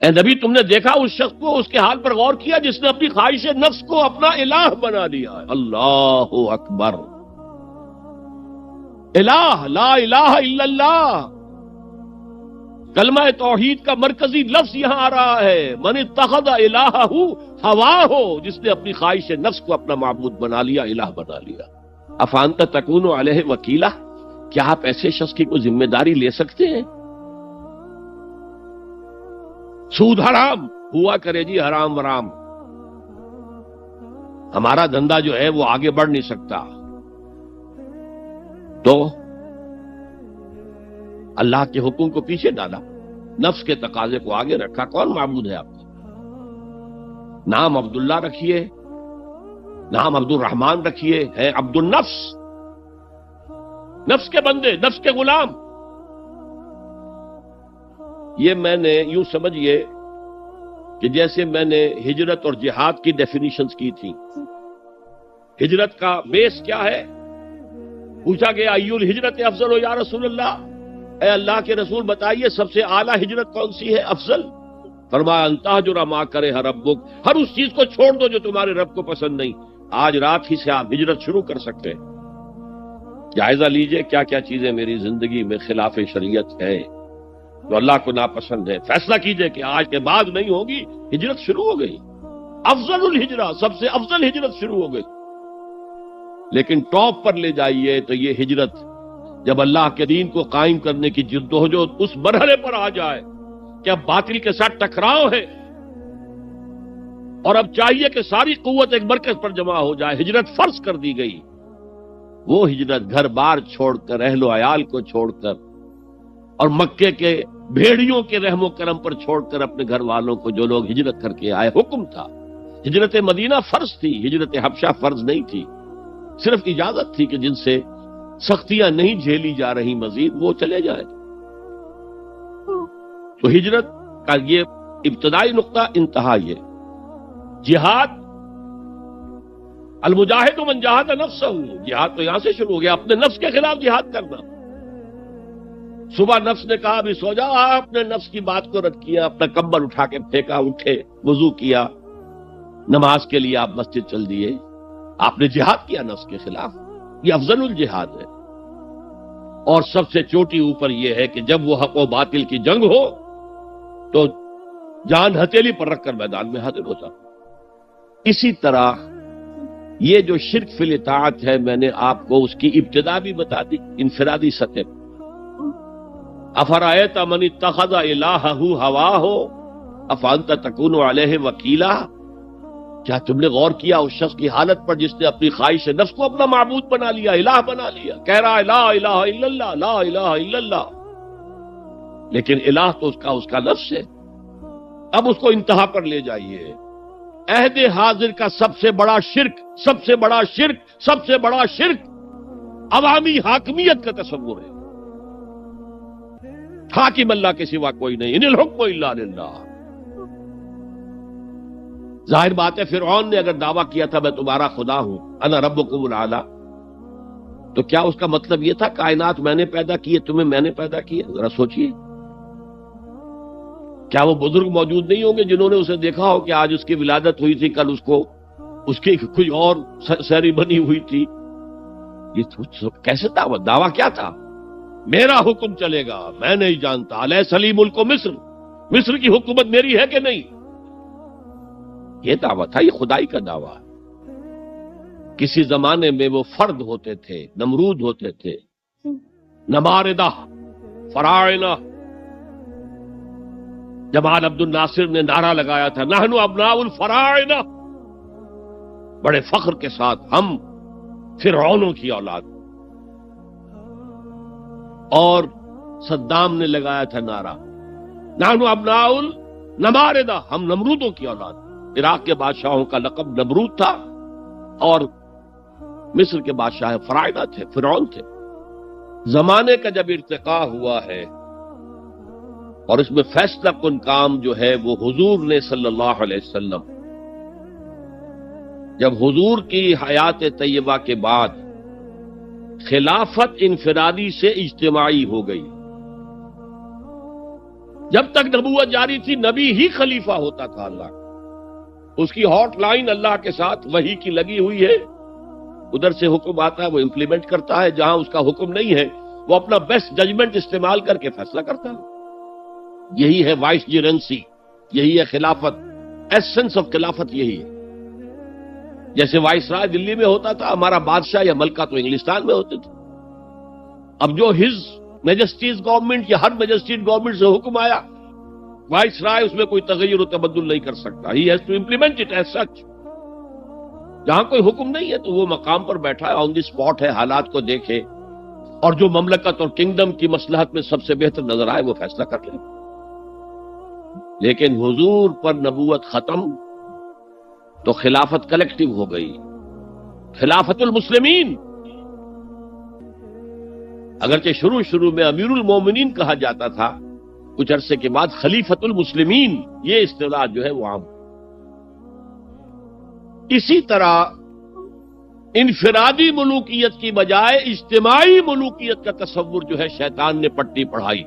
اے نبی تم نے دیکھا اس شخص کو، اس کے حال پر غور کیا جس نے اپنی خواہش نفس کو اپنا الہ بنا لیا ہے؟ اللہ اکبر، الہ، لا الہ الا اللہ، کلمہ توحید کا مرکزی لفظ یہاں آ رہا ہے، من اتخذ الہہ ہواہ، جس نے اپنی خواہش نفس کو اپنا معبود بنا لیا، الہ بنا لیا۔ افانت تکون علیہ وکیلا، کیا آپ ایسے شخص کی کوئی ذمہ داری لے سکتے ہیں؟ سود حرام ہوا کرے جی، حرام ورام، ہمارا دھندا جو ہے وہ آگے بڑھ نہیں سکتا، تو اللہ کے حکم کو پیچھے ڈالا، نفس کے تقاضے کو آگے رکھا۔ کون معبود ہے آپ کا؟ نام عبداللہ رکھیے، نام عبد الرحمن رکھیے، ہے عبد النفس، نفس کے بندے، نفس کے غلام۔ یہ میں نے یوں سمجھیے کہ جیسے میں نے ہجرت اور جہاد کی ڈیفینیشنز کی تھی۔ ہجرت کا بیس کیا ہے؟ پوچھا گیا ای الہجرت افضل ہو یا رسول اللہ، اے اللہ کے رسول بتائیے سب سے اعلیٰ ہجرت کون سی ہے، افضل؟ فرمایا ان تہجر ما کرہ ربک، ہر اس چیز کو چھوڑ دو جو تمہارے رب کو پسند نہیں۔ آج رات ہی سے آپ ہجرت شروع کر سکتے ہیں۔ جائزہ لیجئے کیا کیا چیزیں میری زندگی میں خلاف شریعت ہے، جو اللہ کو ناپسند ہے، فیصلہ کیجئے کہ آج کے بعد نہیں ہوگی، ہجرت شروع ہو گئی، افضل الہجرہ، سب سے افضل ہجرت شروع ہو گئی۔ لیکن ٹاپ پر لے جائیے تو یہ ہجرت جب اللہ کے دین کو قائم کرنے کی جدوجہد اس مرحلے پر آ جائے کہ اب باطل کے ساتھ ٹکراؤ ہے اور اب چاہیے کہ ساری قوت ایک مرکز پر جمع ہو جائے، ہجرت فرض کر دی گئی، وہ ہجرت گھر بار چھوڑ کر، اہل و عیال کو چھوڑ کر اور مکے کے بھیڑیوں کے رحم و کرم پر چھوڑ کر اپنے گھر والوں کو، جو لوگ ہجرت کر کے آئے، حکم تھا۔ ہجرت مدینہ فرض تھی، ہجرت حبشہ فرض نہیں تھی، صرف اجازت تھی کہ جن سے سختیاں نہیں جھیلی جا رہی مزید وہ چلے جائیں۔ تو ہجرت کا یہ ابتدائی نقطہ، انتہا یہ جہاد، المجاہد من جاہد نفسہ، جہاد تو یہاں سے شروع ہو گیا، اپنے نفس کے خلاف جہاد کرنا۔ صبح نفس نے کہا ابھی سو جاؤ، آپ نے نفس کی بات کو رد کیا، اپنا کمبل اٹھا کے پھینکا، اٹھے، وضو کیا، نماز کے لیے آپ مسجد چل دیے، آپ نے جہاد کیا نفس کے خلاف۔ یہ افضل الجہاد ہے، اور سب سے چوٹی اوپر یہ ہے کہ جب وہ حق و باطل کی جنگ ہو تو جان ہتھیلی پر رکھ کر میدان میں حاضر ہوتا۔ اسی طرح یہ جو شرک فی الاطاعت ہے، میں نے آپ کو اس کی ابتدا بھی بتا دی انفرادی سطح پر۔ افرأیت من اتخذ الہہ ہواہ افانت تکون علیہ وکیلا، کیا تم نے غور کیا اس شخص کی حالت پر جس نے اپنی خواہش نفس کو اپنا معبود بنا لیا، الہ بنا لیا، کہہ رہا ہے لا الہ الا اللہ، لا الہ الا اللہ، لیکن الہ تو اس کا نفس ہے۔ اب اس کو انتہا پر لے جائیے۔ عہد حاضر کا سب سے بڑا شرک، سب سے بڑا شرک، سب سے بڑا شرک عوامی حاکمیت کا تصور ہے۔ حاکم اللہ کے سوا کوئی نہیں، ان الحکم الا للہ۔ ظاہر بات ہے فرعون نے اگر دعویٰ کیا تھا میں تمہارا خدا ہوں، انا ربکم الاعلی، تو کیا اس کا مطلب یہ تھا کائنات میں نے پیدا کی ہے، تمہیں میں نے پیدا کی ہے؟ ذرا سوچئے، کیا وہ بزرگ موجود نہیں ہوں گے جنہوں نے اسے دیکھا ہو کہ آج اس کی ولادت ہوئی تھی، کل اس کی کوئی اور سیریمنی ہوئی تھی؟ یہ کیسے دعویٰ کیا تھا؟ میرا حکم چلے گا، میں نہیں جانتا، الیس لی ملک مصر، مصر کی حکومت میری ہے کہ نہیں؟ یہ دعویٰ تھا، یہ خدائی کا دعویٰ۔ کسی زمانے میں وہ فرد ہوتے تھے، نمرود ہوتے تھے، نماردہ، فراعنہ۔ جمال عبد الناصر نے نعرہ لگایا تھا نحن ابناء الفراعنہ، بڑے فخر کے ساتھ ہم فرعونوں کی اولاد۔ اور صدام نے لگایا تھا نعرہ نحن ابناء النماردہ، ہم نمرودوں کی اولاد۔ عراق کے بادشاہوں کا لقب نمرود تھا اور مصر کے بادشاہ فراعنہ تھے، فرعون تھے۔ زمانے کا جب ارتقا ہوا ہے اور اس میں فیصلہ کن کام جو ہے وہ حضور نے صلی اللہ علیہ وسلم، جب حضور کی حیات طیبہ کے بعد خلافت انفرادی سے اجتماعی ہو گئی، جب تک نبوت جاری تھی نبی ہی خلیفہ ہوتا تھا اللہ کا، اس کی ہاٹ لائن اللہ کے ساتھ وحی کی لگی ہوئی ہے، ادھر سے حکم آتا ہے وہ امپلیمنٹ کرتا ہے، جہاں اس کا حکم نہیں ہے وہ اپنا بیسٹ ججمنٹ استعمال کر کے فیصلہ کرتا ہے۔ یہی ہے وائس جرنسی، یہی ہے خلافت، ایسنس آف خلافت یہی ہے۔ جیسے وائس رائے دلی میں ہوتا تھا، ہمارا بادشاہ یا ملکہ تو انگلستان میں ہوتے تھے، اب جو ہز میجسٹیز گورنمنٹ یا ہر میجسٹیز گورنمنٹ سے حکم آیا، وائس رائے اس میں کوئی تغیر و تبدل نہیں کر سکتا، he has to implement it as such. جہاں کوئی حکم نہیں ہے تو وہ مقام پر بیٹھا ہے، آن دی اسپاٹ ہے، حالات کو دیکھے اور جو مملکت اور کنگڈم کی مصلحت میں سب سے بہتر نظر آئے وہ فیصلہ کر لے۔ لیکن حضور پر نبوت ختم تو خلافت کلیکٹیو ہو گئی، خلافت المسلمین۔ اگرچہ شروع میں امیر المومنین کہا جاتا تھا، کچھ عرصے کے بعد خلیفت المسلمین یہ اصطلاح جو ہے وہ عام۔ اسی طرح انفرادی ملوکیت کی بجائے اجتماعی ملوکیت کا تصور جو ہے شیطان نے پٹی پڑھائی۔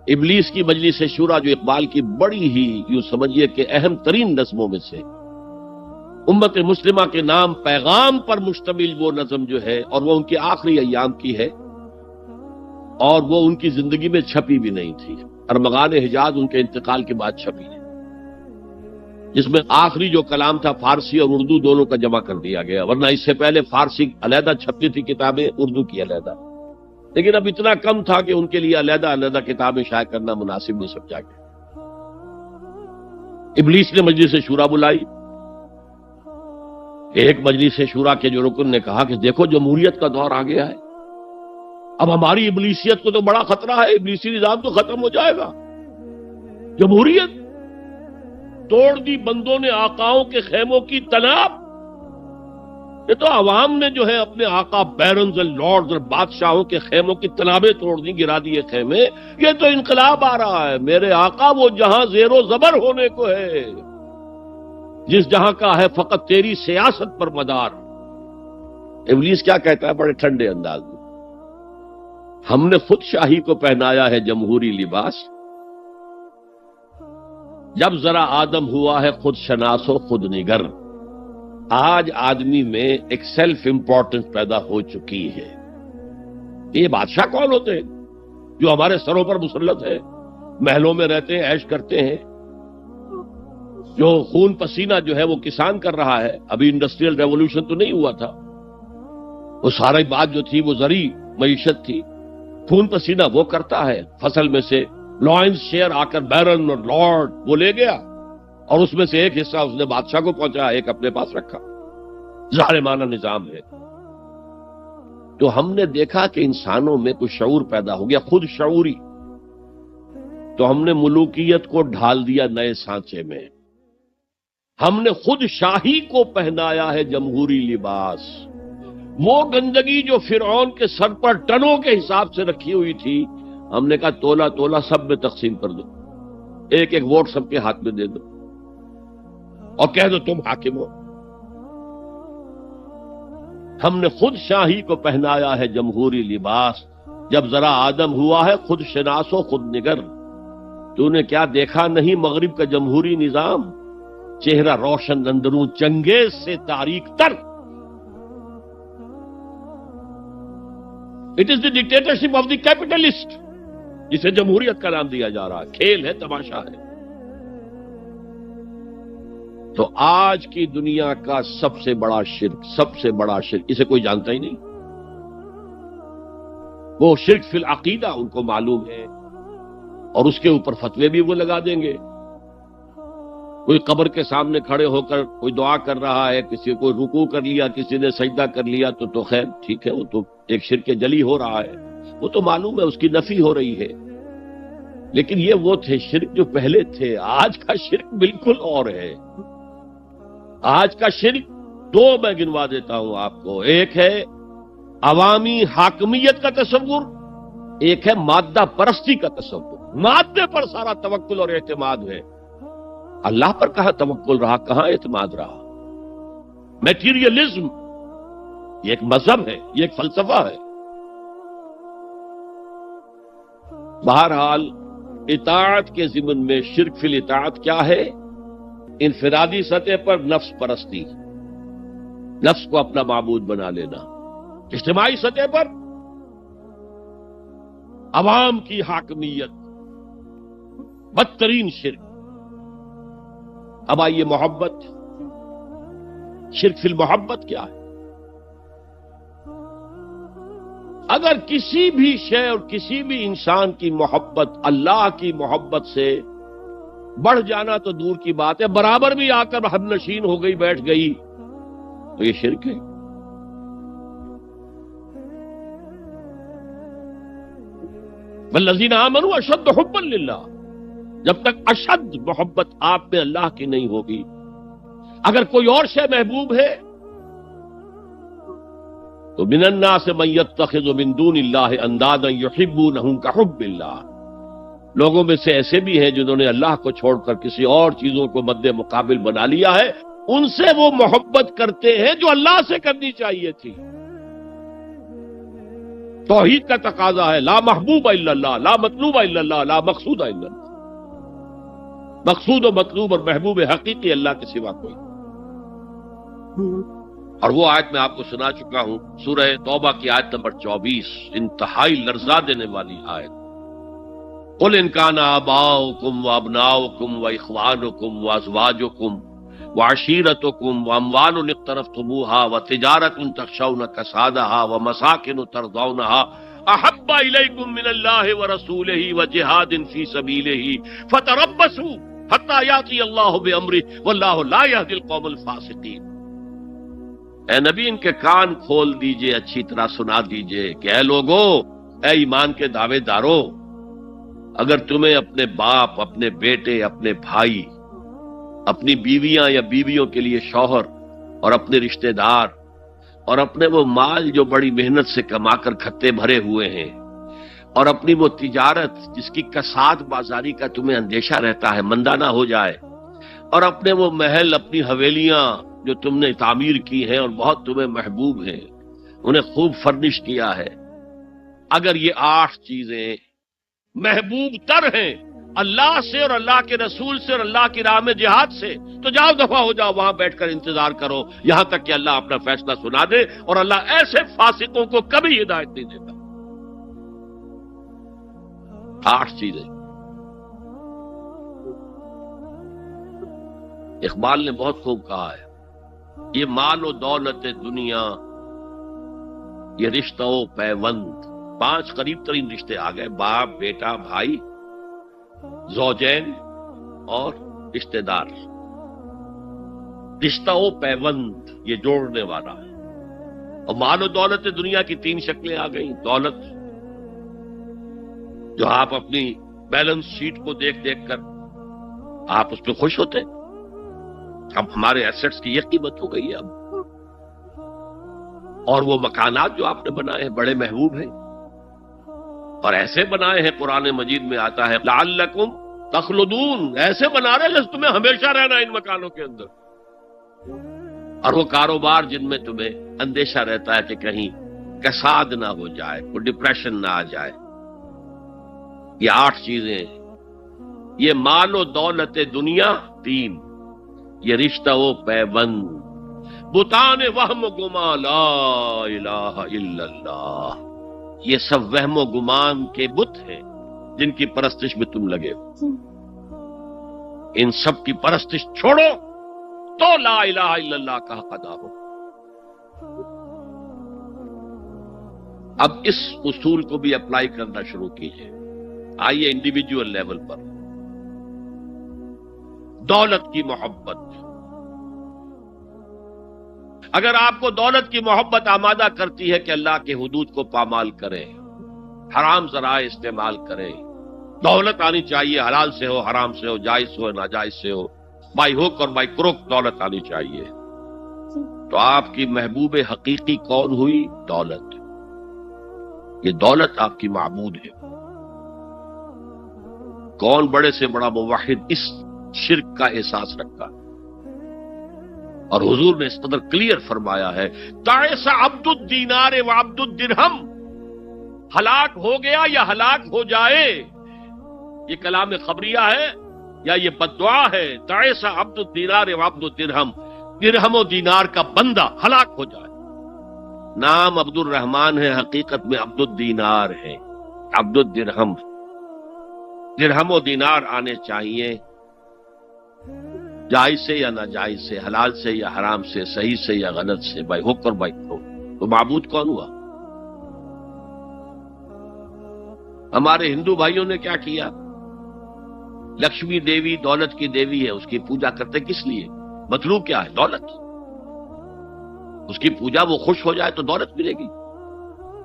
ابلیس کی مجلس شورا جو اقبال کی بڑی ہی یوں سمجھیے کہ اہم ترین نظموں میں سے، امت مسلمہ کے نام پیغام پر مشتمل وہ نظم جو ہے، اور وہ ان کے آخری ایام کی ہے، اور وہ ان کی زندگی میں چھپی بھی نہیں تھی، ارمغان حجاز ان کے انتقال کے بعد چھپی ہے، جس میں آخری جو کلام تھا فارسی اور اردو دونوں کا جمع کر دیا گیا، ورنہ اس سے پہلے فارسی علیحدہ چھپتی تھی کتابیں، اردو کی علیحدہ، لیکن اب اتنا کم تھا کہ ان کے لیے علیحدہ کتابیں شائع کرنا مناسب نہیں سمجھا گیا۔ ابلیس نے مجلس شورا بلائی، ایک مجلس شورا کے جو رکن نے کہا کہ دیکھو جمہوریت کا دور آ گیا ہے، اب ہماری ابلیسیت کو تو بڑا خطرہ ہے، ابلیسی نظام تو ختم ہو جائے گا، جمہوریت توڑ دی بندوں نے آقاؤں کے خیموں کی تناب، یہ تو عوام نے جو ہے اپنے آقا بیرنز اور لارڈز اور بادشاہوں کے خیموں کی تنابیں توڑ دی، گرا دیے خیمے، یہ تو انقلاب آ رہا ہے، میرے آقا وہ جہاں زیر و زبر ہونے کو ہے، جس جہاں کا ہے فقط تیری سیاست پر مدار۔ ابلیس کیا کہتا ہے بڑے ٹھنڈے انداز میں، ہم نے خود شاہی کو پہنایا ہے جمہوری لباس، جب ذرا آدم ہوا ہے خود شناس و خود نگر۔ آج آدمی میں ایک سیلف امپورٹنس پیدا ہو چکی ہے۔ یہ بادشاہ کون ہوتے ہیں جو ہمارے سروں پر مسلط ہے، محلوں میں رہتے ہیں، عیش کرتے ہیں، جو خون پسینہ جو ہے وہ کسان کر رہا ہے، ابھی انڈسٹریل ریولوشن تو نہیں ہوا تھا، وہ ساری بات جو تھی وہ زرعی معیشت تھی، خون پسینہ وہ کرتا ہے، فصل میں سے لائنز شیئر آ کر بیرن اور لارڈ وہ لے گیا، اور اس میں سے ایک حصہ اس نے بادشاہ کو پہنچایا، ایک اپنے پاس رکھا، ظالمانہ نظام ہے۔ تو ہم نے دیکھا کہ انسانوں میں کچھ شعور پیدا ہو گیا، خود شعوری، تو ہم نے ملوکیت کو ڈھال دیا نئے سانچے میں، ہم نے خود شاہی کو پہنایا ہے جمہوری لباس۔ وہ گندگی جو فرعون کے سر پر ٹنوں کے حساب سے رکھی ہوئی تھی، ہم نے کہا تولا تولا سب میں تقسیم کر دو، ایک ایک ووٹ سب کے ہاتھ میں دے دو اور کہہ دو تم حاکم ہو۔ ہم نے خود شاہی کو پہنایا ہے جمہوری لباس، جب ذرا آدم ہوا ہے خود شناس و خود نگر۔ تو نے کیا دیکھا نہیں مغرب کا جمہوری نظام، چہرہ روشن اندروں چنگیز سے تاریک تر۔ It is the dictatorship of the capitalist, جسے جمہوریت کا نام دیا جا رہا ہے، کھیل ہے، تماشا ہے۔ تو آج کی دنیا کا سب سے بڑا شرک اسے کوئی جانتا ہی نہیں، وہ شرک فی العقیدہ ان کو معلوم ہے، اور اس کے اوپر فتوے بھی وہ لگا دیں گے۔ کوئی قبر کے سامنے کھڑے ہو کر کوئی دعا کر رہا ہے، کسی کو رکوع کر لیا، کسی نے سجدہ کر لیا، تو خیر ٹھیک ہے، وہ تو ایک شرک جلی ہو رہا ہے، وہ تو معلوم ہے، اس کی نفی ہو رہی ہے۔ لیکن یہ وہ تھے شرک جو پہلے تھے، آج کا شرک بالکل اور ہے۔ آج کا شرک دو میں گنوا دیتا ہوں آپ کو، ایک ہے عوامی حاکمیت کا تصور، ایک ہے مادہ پرستی کا تصور۔ مادے پر سارا توکل اور اعتماد ہے، اللہ پر کہاں توکل رہا، کہاں اعتماد رہا۔ میٹیریلزم یہ ایک مذہب ہے، یہ ایک فلسفہ ہے۔ بہرحال اطاعت کے ضمن میں شرک فی الاطاعت کیا ہے؟ انفرادی سطح پر نفس پرستی، نفس کو اپنا معبود بنا لینا. اجتماعی سطح پر عوام کی حاکمیت، بدترین شرک. اب آئیے محبت، شرک فی المحبت کیا ہے؟ اگر کسی بھی شے اور کسی بھی انسان کی محبت اللہ کی محبت سے بڑھ جانا تو دور کی بات ہے، برابر بھی آ کر ہم نشین ہو گئی، بیٹھ گئی، تو یہ شرک ہے. والذین آمنوا اشد حبا للہ، جب تک اشد محبت آپ میں اللہ کی نہیں ہوگی، اگر کوئی اور شے محبوب ہے تو من الناس من یتخذ من دون اللہ اندادا یحبونہم کحب اللہ، لوگوں میں سے ایسے بھی ہیں جنہوں نے اللہ کو چھوڑ کر کسی اور چیزوں کو مد مقابل بنا لیا ہے، ان سے وہ محبت کرتے ہیں جو اللہ سے کرنی چاہیے تھی. توحید کا تقاضا ہے لا محبوب الا اللہ، لا مطلوب الا اللہ، لا مقصود الا اللہ. مقصود و مطلوب اور محبوب حقیقی اللہ کے سوا کوئی. اور وہ آیت میں آپ کو سنا چکا ہوں، سورہ توبہ کی آیت نمبر 24، انتہائی لرزا دینے والی آیت. قل ان کان آباؤکم وابناؤکم واخوانکم وازواجکم وعشیرتکم واموال اقترفتموها وتجارۃ تخشون کسادها ومساکن ترضونها احب الیکم من اللہ ورسولہ وجہاد فی سبیلہ فتربصوا حتی یاتی اللہ بامرہ واللہ لا یہدی القوم الفاسقین. اے نبی ان کے کان کھول دیجئے، اچھی طرح سنا دیجئے کہ اے لوگوں، اے ایمان کے دعوے داروں، اگر تمہیں اپنے باپ، اپنے بیٹے، اپنے بھائی، اپنی بیویاں یا بیویوں کے لیے شوہر اور اپنے رشتہ دار اور اپنے وہ مال جو بڑی محنت سے کما کر کھتے بھرے ہوئے ہیں اور اپنی وہ تجارت جس کی کساد بازاری کا تمہیں اندیشہ رہتا ہے مندہ نہ ہو جائے، اور اپنے وہ محل، اپنی حویلیاں جو تم نے تعمیر کی ہیں اور بہت تمہیں محبوب ہیں، انہیں خوب فرنش کیا ہے، اگر یہ 8 چیزیں محبوب تر ہیں اللہ سے اور اللہ کے رسول سے اور اللہ کی راہ میں جہاد سے، تو جاؤ دفع ہو جاؤ، وہاں بیٹھ کر انتظار کرو یہاں تک کہ اللہ اپنا فیصلہ سنا دے. اور اللہ ایسے فاسقوں کو کبھی ہدایت نہیں دیتا. 8 چیزیں. اقبال نے بہت خوب کہا ہے، یہ مال و دولت دنیا، یہ رشتہ و پیوند، 5 قریب ترین رشتے آ گئے، باپ، بیٹا، بھائی، زوجین اور رشتہ دار. رشتہ و پیوند یہ جوڑنے والا ہے. اور مال و دولت دنیا کی 3 شکلیں آ گئیں. دولت جو آپ اپنی بیلنس شیٹ کو دیکھ دیکھ کر آپ اس پہ خوش ہوتے، اب ہمارے ایسٹس کی یہ قیمت ہو گئی ہے اب. اور وہ مکانات جو آپ نے بنائے ہیں بڑے محبوب ہیں، اور ایسے بنائے ہیں، قرآن مجید میں آتا ہے لعلکم تخلدون، ایسے بنا رہے جیسے تمہیں ہمیشہ رہنا ہے ان مکانوں کے اندر. اور وہ کاروبار جن میں تمہیں اندیشہ رہتا ہے کہ کہیں کساد نہ ہو جائے، کوئی ڈپریشن نہ آ جائے. یہ 8 چیزیں، یہ مال و دولت دنیا 3، یہ رشتہ و پیوند، بتان وہم و گما لا الہ الا اللہ، یہ سب وہم و گمان کے بت ہیں جن کی پرستش میں تم لگے ہو. ان سب کی پرستش چھوڑو تو لا الہ الا اللہ کا حق ادا ہو. اب اس اصول کو بھی اپلائی کرنا شروع کیجئے. آئیے انڈیویجول لیول پر. دولت کی محبت، اگر آپ کو دولت کی محبت آمادہ کرتی ہے کہ اللہ کے حدود کو پامال کریں، حرام ذرائع استعمال کریں، دولت آنی چاہیے، حلال سے ہو، حرام سے ہو، جائز سے ہو، ناجائز سے ہو، بائی ہوک اور بائی کروک دولت آنی چاہیے، تو آپ کی محبوب حقیقی کون ہوئی؟ دولت. یہ دولت آپ کی معبود ہے. کون بڑے سے بڑا موحد اس شرک کا احساس رکھا؟ اور حضور نے اس قدر کلیئر فرمایا ہے، تعس عبد الدینار و عبد الدرہم، ہلاک ہو گیا یا ہلاک ہو جائے، یہ کلام خبریہ ہے یا یہ بددعا ہے؟ تعیس عبد الدینار و عبد الدرہم، درہم و دینار کا بندہ ہلاک ہو جائے۔ نام عبد الرحمن ہے، حقیقت میں عبد الدینار ہے، عبد الدرہم۔ درہم و دینار آنے چاہیے، جائز سے یا ناجائز سے، حلال سے یا حرام سے، صحیح سے یا غلط سے، بائی حق اور بائی پرو۔ تو معبود کون ہوا؟ ہمارے ہندو بھائیوں نے کیا کیا؟ لکشمی دیوی دولت کی دیوی ہے، اس کی پوجا کرتے کس لیے؟ مطلوب کیا ہے؟ دولت۔ اس کی پوجا وہ خوش ہو جائے تو دولت ملے گی۔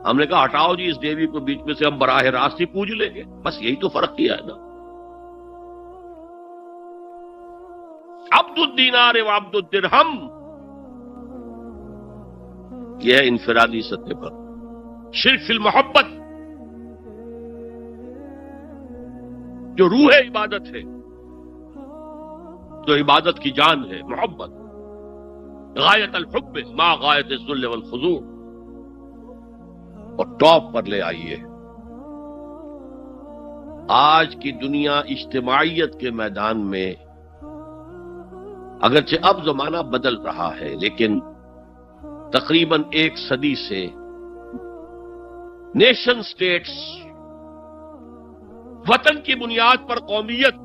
ہم نے کہا ہٹاؤ جی اس دیوی کو بیچ میں سے، ہم براہ راست ہی پوج لیں گے۔ بس یہی تو فرق کیا ہے نا۔ عبد الدینار و عبد الدرہم، یہ ہے انفرادی سطح پر شرک فی المحبت، جو روح عبادت ہے، جو عبادت کی جان ہے، محبت، غایت الحب ما غایت الذل والخضوع، اور ٹاپ پر لے آئیے۔ آج کی دنیا اجتماعیت کے میدان میں اگرچہ اب زمانہ بدل رہا ہے، لیکن تقریباً 1 صدی سے نیشن سٹیٹس، وطن کی بنیاد پر قومیت،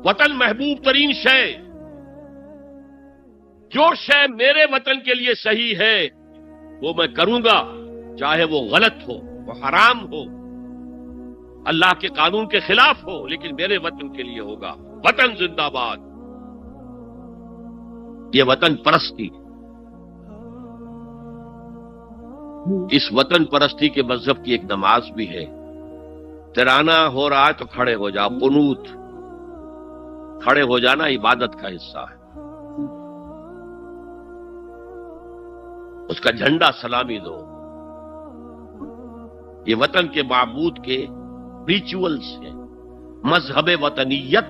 وطن محبوب ترین شے، جو شے میرے وطن کے لیے صحیح ہے وہ میں کروں گا، چاہے وہ غلط ہو، وہ حرام ہو، اللہ کے قانون کے خلاف ہو، لیکن میرے وطن کے لیے ہوگا۔ وطن زندہ باد، یہ وطن پرستی۔ اس وطن پرستی کے مذہب کی ایک نماز بھی ہے، ترانہ ہو رہا ہے تو کھڑے ہو جاؤ، قنوت، کھڑے ہو جانا عبادت کا حصہ ہے۔ اس کا جھنڈا سلامی دو۔ یہ وطن کے معبود کے ریچولز ہیں، مذہب وطنیت۔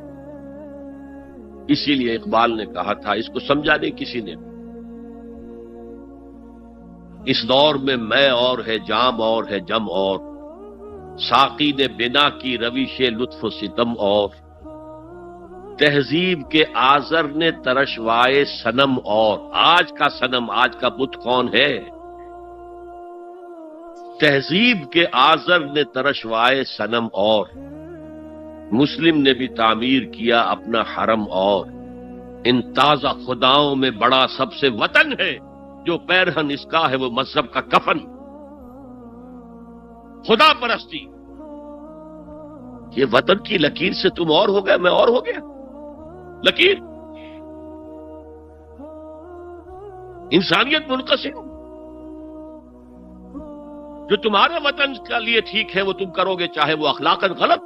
اسی لیے اقبال نے کہا تھا، اس کو سمجھا نہیں کسی نے، اس دور میں میں اور ہے، جام اور ہے، جم اور، ساقی نے بنا کی روش لطف و ستم اور، تہذیب کے آزر نے ترشوائے صنم اور۔ آج کا صنم، آج کا بت کون ہے؟ تہذیب کے آزر نے ترشوائے صنم اور، مسلم نے بھی تعمیر کیا اپنا حرم اور۔ ان تازہ خداؤں میں بڑا سب سے وطن ہے، جو پیرہن اس کا ہے وہ مذہب کا کفن۔ خدا پرستی، یہ وطن کی لکیر سے تم اور ہو گئے، میں اور ہو گیا۔ لکیر، انسانیت منقسم، جو تمہارے وطن کے لیے ٹھیک ہے وہ تم کرو گے، چاہے وہ اخلاقاً غلط،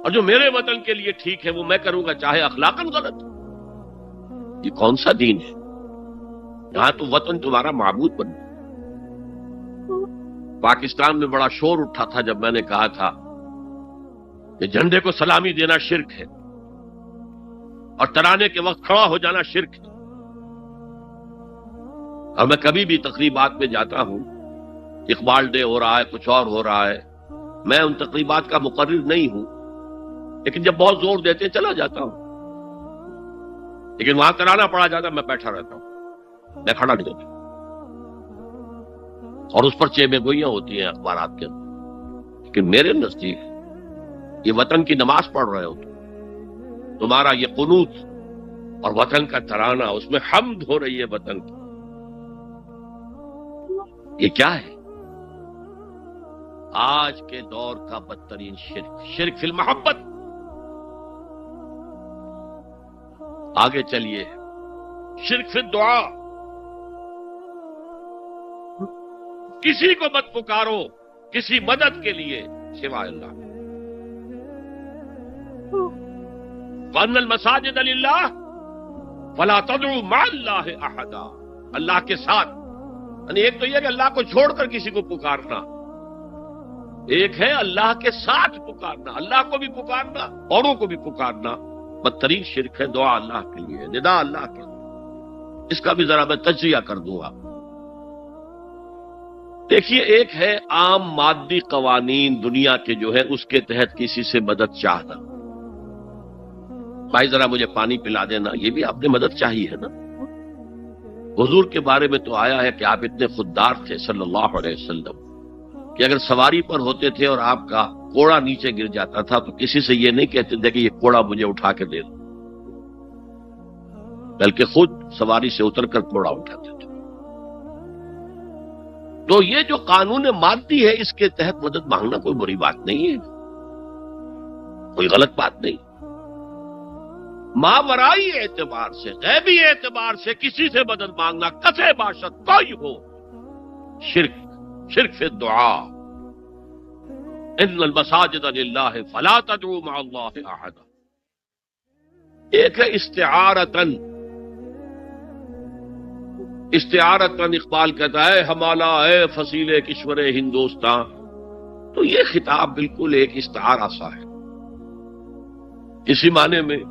اور جو میرے وطن کے لیے ٹھیک ہے وہ میں کروں گا، چاہے اخلاقاً غلط۔ یہ کون سا دین ہے؟ یہاں تو وطن تمہارا معبود بن گیا۔ پاکستان میں بڑا شور اٹھا تھا جب میں نے کہا تھا کہ جھنڈے کو سلامی دینا شرک ہے، اور ترانے کے وقت کھڑا ہو جانا شرک ہے۔ اور میں کبھی بھی تقریبات میں جاتا ہوں، اقبال ڈے ہو رہا ہے، کچھ اور ہو رہا ہے، میں ان تقریبات کا مقرر نہیں ہوں، لیکن جب بہت زور دیتے ہیں چلا جاتا ہوں، لیکن وہاں ترانہ پڑا جاتا ہے میں بیٹھا رہتا ہوں، میں کھڑا نہیں ہوتا، اور اس پر چیمے گوئیاں ہوتی ہیں اخبارات کے اندر۔ لیکن میرے نزدیک یہ وطن کی نماز پڑھ رہے ہو، تمہارا یہ قنوت اور وطن کا ترانہ، اس میں حمد ہو رہی ہے وطن کی، یہ کیا ہے؟ آج کے دور کا بدترین شرک، شرک فی المحبت۔ آگے چلیے، شرک فی الدعا، کسی کو مت پکارو کسی مدد کے لیے سوائے اللہ۔ وَأَنَّ الْمَسَاجِدَ لِلَّهِ فَلَا تَدْعُوا مَعَ اللَّهِ أَحَدًا، اللہ کے ساتھ، یعنی ایک تو یہ کہ اللہ کو چھوڑ کر کسی کو پکارنا، ایک ہے اللہ کے ساتھ پکارنا، اللہ کو بھی پکارنا، اوروں کو بھی پکارنا۔ بدترین شرک ہے دعا اللہ کے لیے، ندا اللہ کے لیے۔ اس کا بھی ذرا میں تجزیہ کر دوں گا۔ دیکھیے، ایک ہے عام مادی قوانین دنیا کے جو ہے اس کے تحت کسی سے مدد چاہنا. بھائی ذرا مجھے پانی پلا دینا، یہ بھی آپ نے مدد چاہی ہے نا. حضور کے بارے میں تو آیا ہے کہ آپ اتنے خوددار تھے صلی اللہ علیہ وسلم کہ اگر سواری پر ہوتے تھے اور آپ کا کوڑا نیچے گر جاتا تھا تو کسی سے یہ نہیں کہتے تھے کہ یہ کوڑا مجھے اٹھا کے دے دو، بلکہ خود سواری سے اتر کر کوڑا اٹھاتے تھے. تو یہ جو قانون مادی ہے اس کے تحت مدد مانگنا کوئی بری بات نہیں ہے، کوئی غلط بات نہیں. ماورائی اعتبار سے، غیبی اعتبار سے کسی سے مدد مانگنا کسے باشد کوئی ہو، شرک فی الدعاء. ان المساجد للہ فلا تدعوا مع اللہ احدا. ایک ہے استعارتن اقبال کہتا ہے ہمالا اے فصیل کشور ہندوستان. تو یہ خطاب بالکل ایک استعارہ سا ہے. اسی معنی میں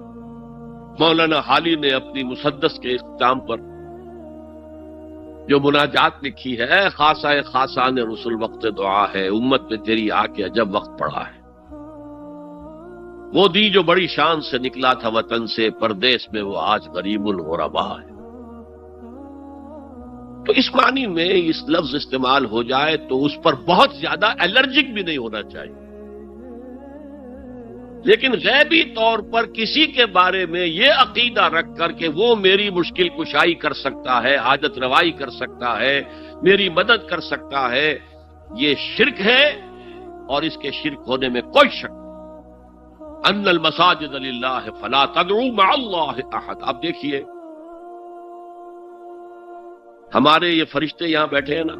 مولانا حالی نے اپنی مسدس کے اختتام پر جو مناجات لکھی ہے، اے خاصہ خاصان رسول وقت دعا ہے، امت میں تیری آ کے عجب وقت پڑا ہے. وہ دی جو بڑی شان سے نکلا تھا وطن سے، پردیس میں وہ آج غریب الغربا ہے. تو اس معنی میں اس لفظ استعمال ہو جائے تو اس پر بہت زیادہ الرجک بھی نہیں ہونا چاہیے. لیکن غیبی طور پر کسی کے بارے میں یہ عقیدہ رکھ کر کہ وہ میری مشکل کشائی کر سکتا ہے، حاجت روائی کر سکتا ہے، میری مدد کر سکتا ہے، یہ شرک ہے. اور اس کے شرک ہونے میں کوئی شک نہیں. ان المساجد للہ فلا تدعوا مع اللہ احد. آپ دیکھیے ہمارے یہ فرشتے یہاں بیٹھے ہیں نا،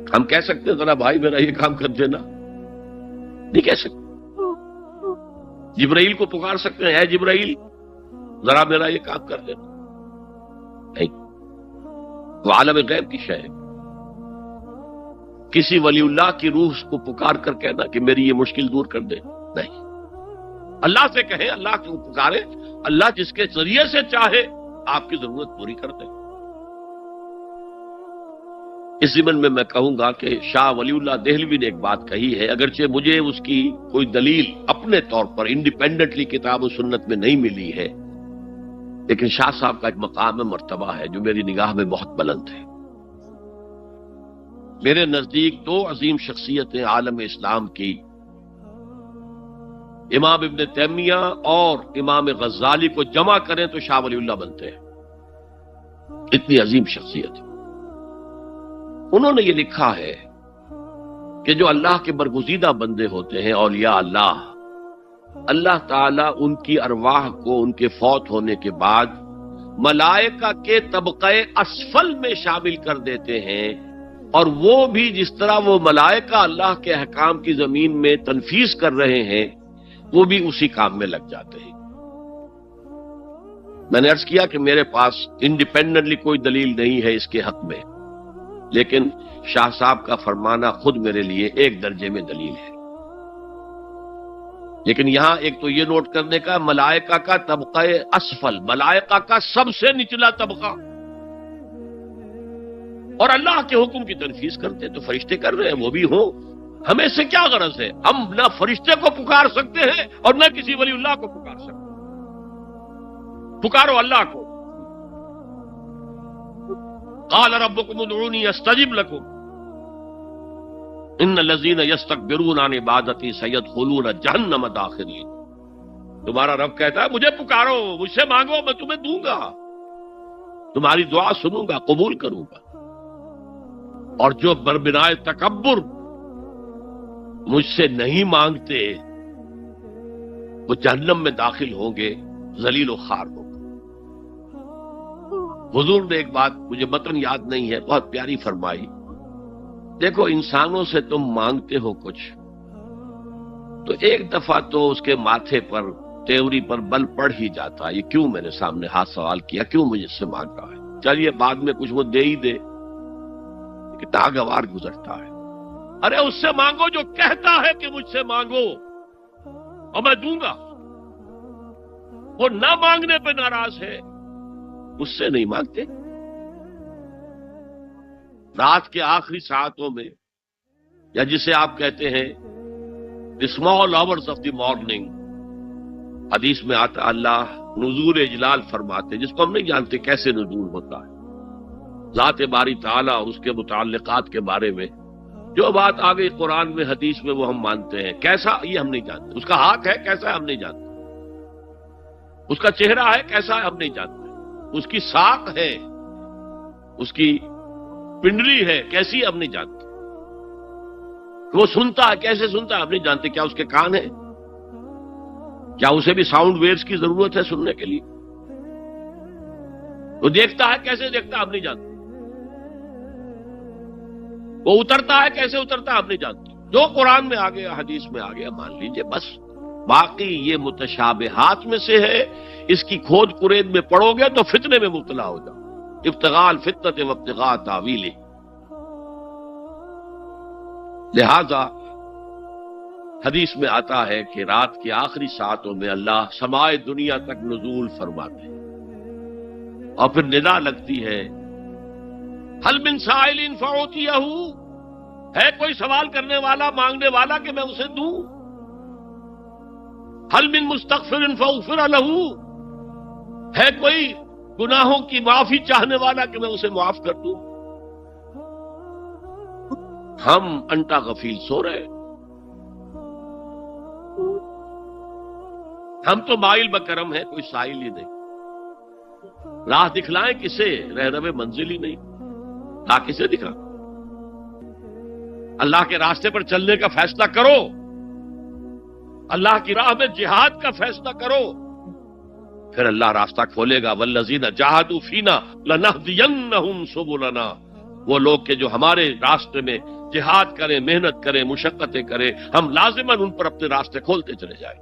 ہم کہہ سکتے ہیں ذرا بھائی میرا یہ کام کر دینا؟ نہیں کہہ سکتے. جبرائیل کو پکار سکتے ہیں، اے جبرائیل ذرا میرا یہ کام کر دینا؟ نہیں. وہ عالم غیب کی شے ہے. کسی ولی اللہ کی روح کو پکار کر کہنا کہ میری یہ مشکل دور کر دے، نہیں. اللہ سے کہیں، اللہ کو پکارے، اللہ جس کے ذریعے سے چاہے آپ کی ضرورت پوری کر دے. اس ضمن میں کہوں گا کہ شاہ ولی اللہ دہلوی نے ایک بات کہی ہے، اگرچہ مجھے اس کی کوئی دلیل اپنے طور پر انڈیپینڈنٹلی کتاب و سنت میں نہیں ملی ہے، لیکن شاہ صاحب کا ایک مقام مرتبہ ہے جو میری نگاہ میں بہت بلند ہے. میرے نزدیک دو عظیم شخصیتیں عالم اسلام کی، امام ابن تیمیہ اور امام غزالی کو جمع کریں تو شاہ ولی اللہ بنتے ہیں. اتنی عظیم شخصیت. انہوں نے یہ لکھا ہے کہ جو اللہ کے برگزیدہ بندے ہوتے ہیں، اولیاء اللہ، اللہ تعالیٰ ان کی ارواح کو ان کے فوت ہونے کے بعد ملائکہ کے طبقہ اسفل میں شامل کر دیتے ہیں، اور وہ بھی جس طرح وہ ملائکہ اللہ کے احکام کی زمین میں تنفیذ کر رہے ہیں وہ بھی اسی کام میں لگ جاتے ہیں. میں نے عرض کیا کہ میرے پاس انڈیپینڈنٹلی کوئی دلیل نہیں ہے اس کے حق میں، لیکن شاہ صاحب کا فرمانا خود میرے لیے ایک درجے میں دلیل ہے. لیکن یہاں ایک تو یہ نوٹ کرنے کا، ملائکہ کا طبقہ اسفل، ملائکہ کا سب سے نچلا طبقہ، اور اللہ کے حکم کی تنفیذ کرتے تو فرشتے کر رہے ہیں، وہ بھی ہوں. ہمیں سے کیا غرض ہے؟ ہم نہ فرشتے کو پکار سکتے ہیں اور نہ کسی ولی اللہ کو پکار سکتے. پکارو اللہ کو. قال ربکم ادعونی استجب لکم ان الذین یستکبرون عن عبادتی سیدخلون جہنم داخرین. تمہارا رب کہتا ہے مجھے پکارو، مجھ سے مانگو، میں تمہیں دوں گا، تمہاری دعا سنوں گا، قبول کروں گا. اور جو بربنائے تکبر مجھ سے نہیں مانگتے وہ جہنم میں داخل ہوں گے، ذلیل و خوار ہوں گے. حضور نے ایک بات، مجھے متن یاد نہیں ہے، بہت پیاری فرمائی. دیکھو انسانوں سے تم مانگتے ہو کچھ تو ایک دفعہ تو اس کے ماتھے پر، تیوری پر بل پڑ ہی جاتا ہے، یہ کیوں میرے سامنے ہاتھ سوال کیا، کیوں مجھ سے مانگ رہا ہے؟ چلیے بعد میں کچھ وہ دے ہی دے، ناگوار گزرتا ہے. ارے اس سے مانگو جو کہتا ہے کہ مجھ سے مانگو اور میں دوں گا. وہ نہ مانگنے پہ ناراض ہے، اس سے نہیں مانگتے. رات کے آخری ساعتوں میں، یا جسے آپ کہتے ہیں the small hours of the morning، حدیث میں آتا اللہ نزول اجلال فرماتے، جس کو ہم نہیں جانتے کیسے نزول ہوتا ہے، ذات باری تعالیٰ اور اس کے متعلقات کے بارے میں جو بات آ گئی قرآن میں حدیث میں وہ ہم مانتے ہیں، کیسا یہ ہم نہیں جانتے، اس کا ہاتھ ہے کیسا ہے ہم نہیں جانتے، اس کا چہرہ ہے کیسا ہے ہم نہیں جانتے، اس کی ساق ہے، اس کی پنڈلی ہے کیسی ہم نہیں جانتے، وہ سنتا ہے کیسے سنتا ہے ہم نہیں جانتے، کیا اس کے کان ہیں، کیا اسے بھی ساؤنڈ ویوز کی ضرورت ہے سننے کے لیے، وہ دیکھتا ہے کیسے دیکھتا ہے ہم نہیں جانتے، وہ اترتا ہے کیسے اترتا ہے ہم نہیں جانتے، جو قرآن میں آ گیا حدیث میں آ گیا مان لیجئے بس، باقی یہ متشابہات میں سے ہے، اس کی کھود کرید میں پڑو گے تو فتنے میں مبتلا ہو جاؤ، ابتغاء الفتنۃ وابتغاء تاویلہ۔ لہذا حدیث میں آتا ہے کہ رات کی آخری ساعتوں میں اللہ سمائے دنیا تک نزول فرماتے ہیں، اور پھر ندا لگتی ہے حل من سائل فاعطیہ، ہے کوئی سوال کرنے والا مانگنے والا کہ میں اسے دوں، حل من مستغفر فاغفر لہ، ہے کوئی گناہوں کی معافی چاہنے والا کہ میں اسے معاف کر دوں، ہم انٹا غفیل سو رہے، ہم تو مائل بکرم ہیں، کوئی سائل ہی نہیں، راہ دکھلائیں کسے، رہنم منزل ہی نہیں، راہ کسے دکھا، اللہ کے راستے پر چلنے کا فیصلہ کرو، اللہ کی راہ میں جہاد کا فیصلہ کرو، پھر اللہ راستہ کھولے گا، والذین جاہدوا فینا لنہدینہم سبلنا، وہ لوگ کہ جو ہمارے راستے میں جہاد کریں، محنت کریں، مشقتیں کریں، ہم لازماً ان پر اپنے راستے کھولتے چلے جائیں۔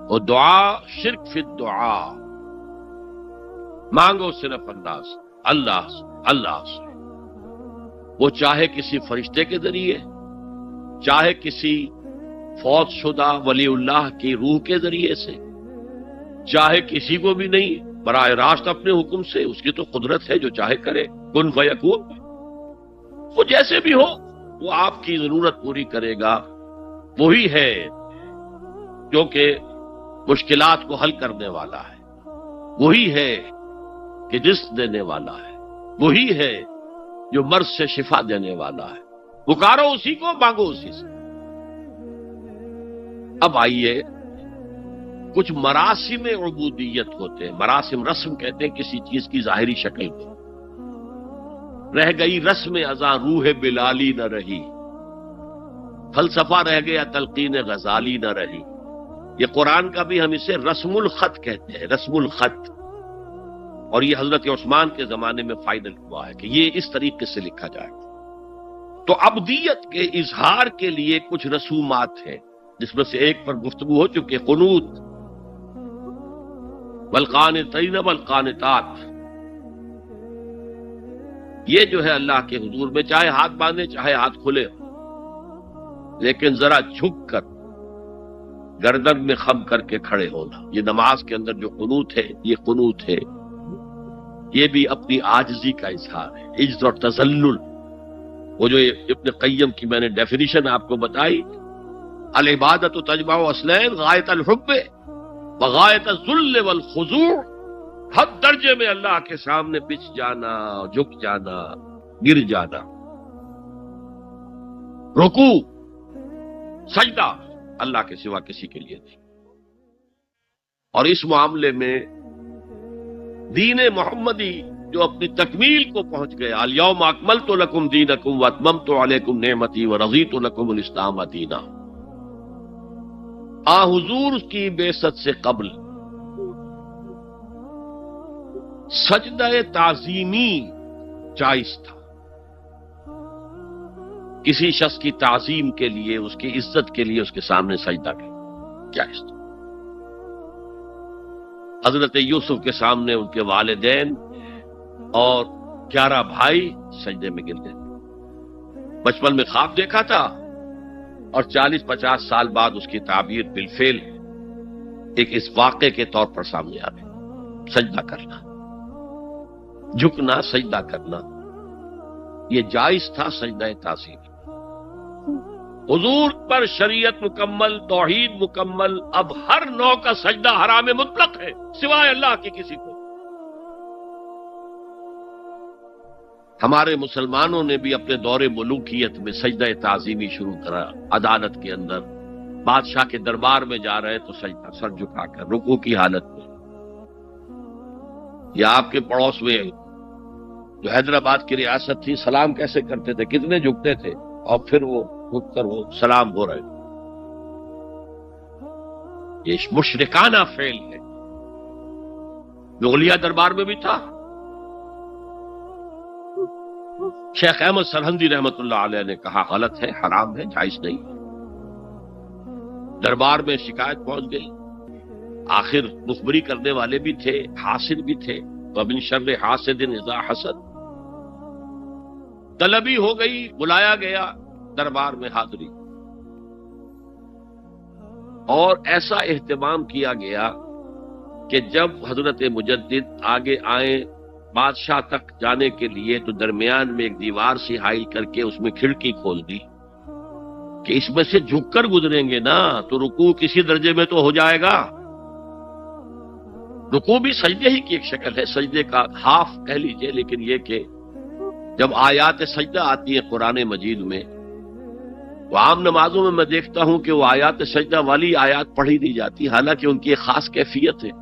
اور دعا شرک فی الدعا، مانگو صرف اللہ سے، اللہ سے، اللہ سے، وہ چاہے کسی فرشتے کے ذریعے، چاہے کسی فوت شدہ ولی اللہ کی روح کے ذریعے سے، چاہے کسی کو بھی نہیں، براہ راست اپنے حکم سے، اس کی تو قدرت ہے جو چاہے کرے، کن فیکون، وہ جیسے بھی ہو وہ آپ کی ضرورت پوری کرے گا، وہی ہے جو کہ مشکلات کو حل کرنے والا ہے، وہی ہے کہ جسم دینے والا ہے، وہی ہے جو مرض سے شفا دینے والا ہے، پکارو اسی کو، مانگو اسی سے۔ اب آئیے، کچھ مراسم عبودیت ہوتے ہیں، مراسم رسم کہتے ہیں کسی چیز کی ظاہری شکل کو، رہ گئی رسم ازاں روح بلالی نہ رہی، فلسفہ رہ گیا تلقین غزالی نہ رہی، یہ قرآن کا بھی ہم اسے رسم الخط کہتے ہیں، رسم الخط، اور یہ حضرت عثمان کے زمانے میں فائنل ہوا ہے کہ یہ اس طریقے سے لکھا جائے۔ تو عبدیت کے اظہار کے لیے کچھ رسومات ہیں، جس میں سے ایک پر گفتگو ہو چکی، قنوت، والقانتین والقانتات، یہ جو ہے اللہ کے حضور میں چاہے ہاتھ باندھے چاہے ہاتھ کھلے، لیکن ذرا جھک کر گردن میں خم کر کے کھڑے ہونا، یہ نماز کے اندر جو قنوت ہے یہ قنوت ہے، یہ بھی اپنی عاجزی کا اظہار ہے، عجز اور تذلل۔ وہ جو ابن قیم کی میں نے ڈیفینیشن آپ کو بتائی، العبادت تجمع اصلین، غایت الحب وغایت الذل والخضوع، حد درجے میں اللہ کے سامنے پچھ جانا، جھک جانا، گر جانا، رکوع، سجدہ اللہ کے سوا کسی کے لیے نہیں۔ اور اس معاملے میں دین محمدی جو اپنی تکمیل کو پہنچ گیا، الیوم اکملت لکم دینکم واتممت علیکم نعمتی ورضیت لکم الاسلام دینا، حضور کی بعثت سے قبل سجدہ تعظیمی جائز تھا، کسی شخص کی تعظیم کے لیے، اس کی عزت کے لیے اس کے سامنے سجدہ کرنا جائز تھا۔ حضرت یوسف کے سامنے ان کے والدین اور 11 بھائی سجدے میں گر گئے، بچپن میں خواب دیکھا تھا، اور 40-50 سال بعد اس کی تعبیر بالفعل ایک اس واقعے کے طور پر سامنے آ گئی، سجدہ کرنا۔ جھکنا، سجدہ کرنا، یہ جائز تھا سجدہ تعظیم۔ حضور پر شریعت مکمل، توحید مکمل، اب ہر نوع کا سجدہ حرام مطلق ہے سوائے اللہ کے کسی کو۔ ہمارے مسلمانوں نے بھی اپنے دور ملوکیت میں سجدہ تعظیمی شروع کرا، عدالت کے اندر بادشاہ کے دربار میں جا رہے تو سجدہ، سر جھکا کر رکوع کی حالت میں۔ یا آپ کے پڑوس میں جو حیدرآباد کی ریاست تھی، سلام کیسے کرتے تھے، کتنے جھکتے تھے، اور پھر وہ جھک کر وہ سلام ہو رہے۔ یہ مشرکانہ فعل ہے، مغلیہ دربار میں بھی تھا۔ شیخ احمد سرہندی رحمت اللہ علیہ نے کہا غلط ہے، حرام ہے، جائز نہیں۔ دربار میں شکایت پہنچ گئی، آخر مخبری کرنے والے بھی تھے، حاسد بھی تھے، وَمِن شَرِّ حَاسِدٍ إِذَا حَسَدَ، طلبی ہو گئی، بلایا گیا دربار میں حاضری، اور ایسا اہتمام کیا گیا کہ جب حضرت مجدد آگے آئیں بادشاہ تک جانے کے لیے تو درمیان میں ایک دیوار سی حائل کر کے اس میں کھڑکی کھول دی کہ اس میں سے جھک کر گزریں گے نا تو رکوع کسی درجے میں تو ہو جائے گا۔ رکوع بھی سجدے ہی کی ایک شکل ہے، سجدے کا ہاف کہہ لیجئے، لیکن یہ کہ جب آیات سجدہ آتی ہے قرآن مجید میں، وہ عام نمازوں میں دیکھتا ہوں کہ وہ آیات سجدہ والی آیات پڑھی نہیں جاتی، حالانکہ ان کی ایک خاص کیفیت ہے۔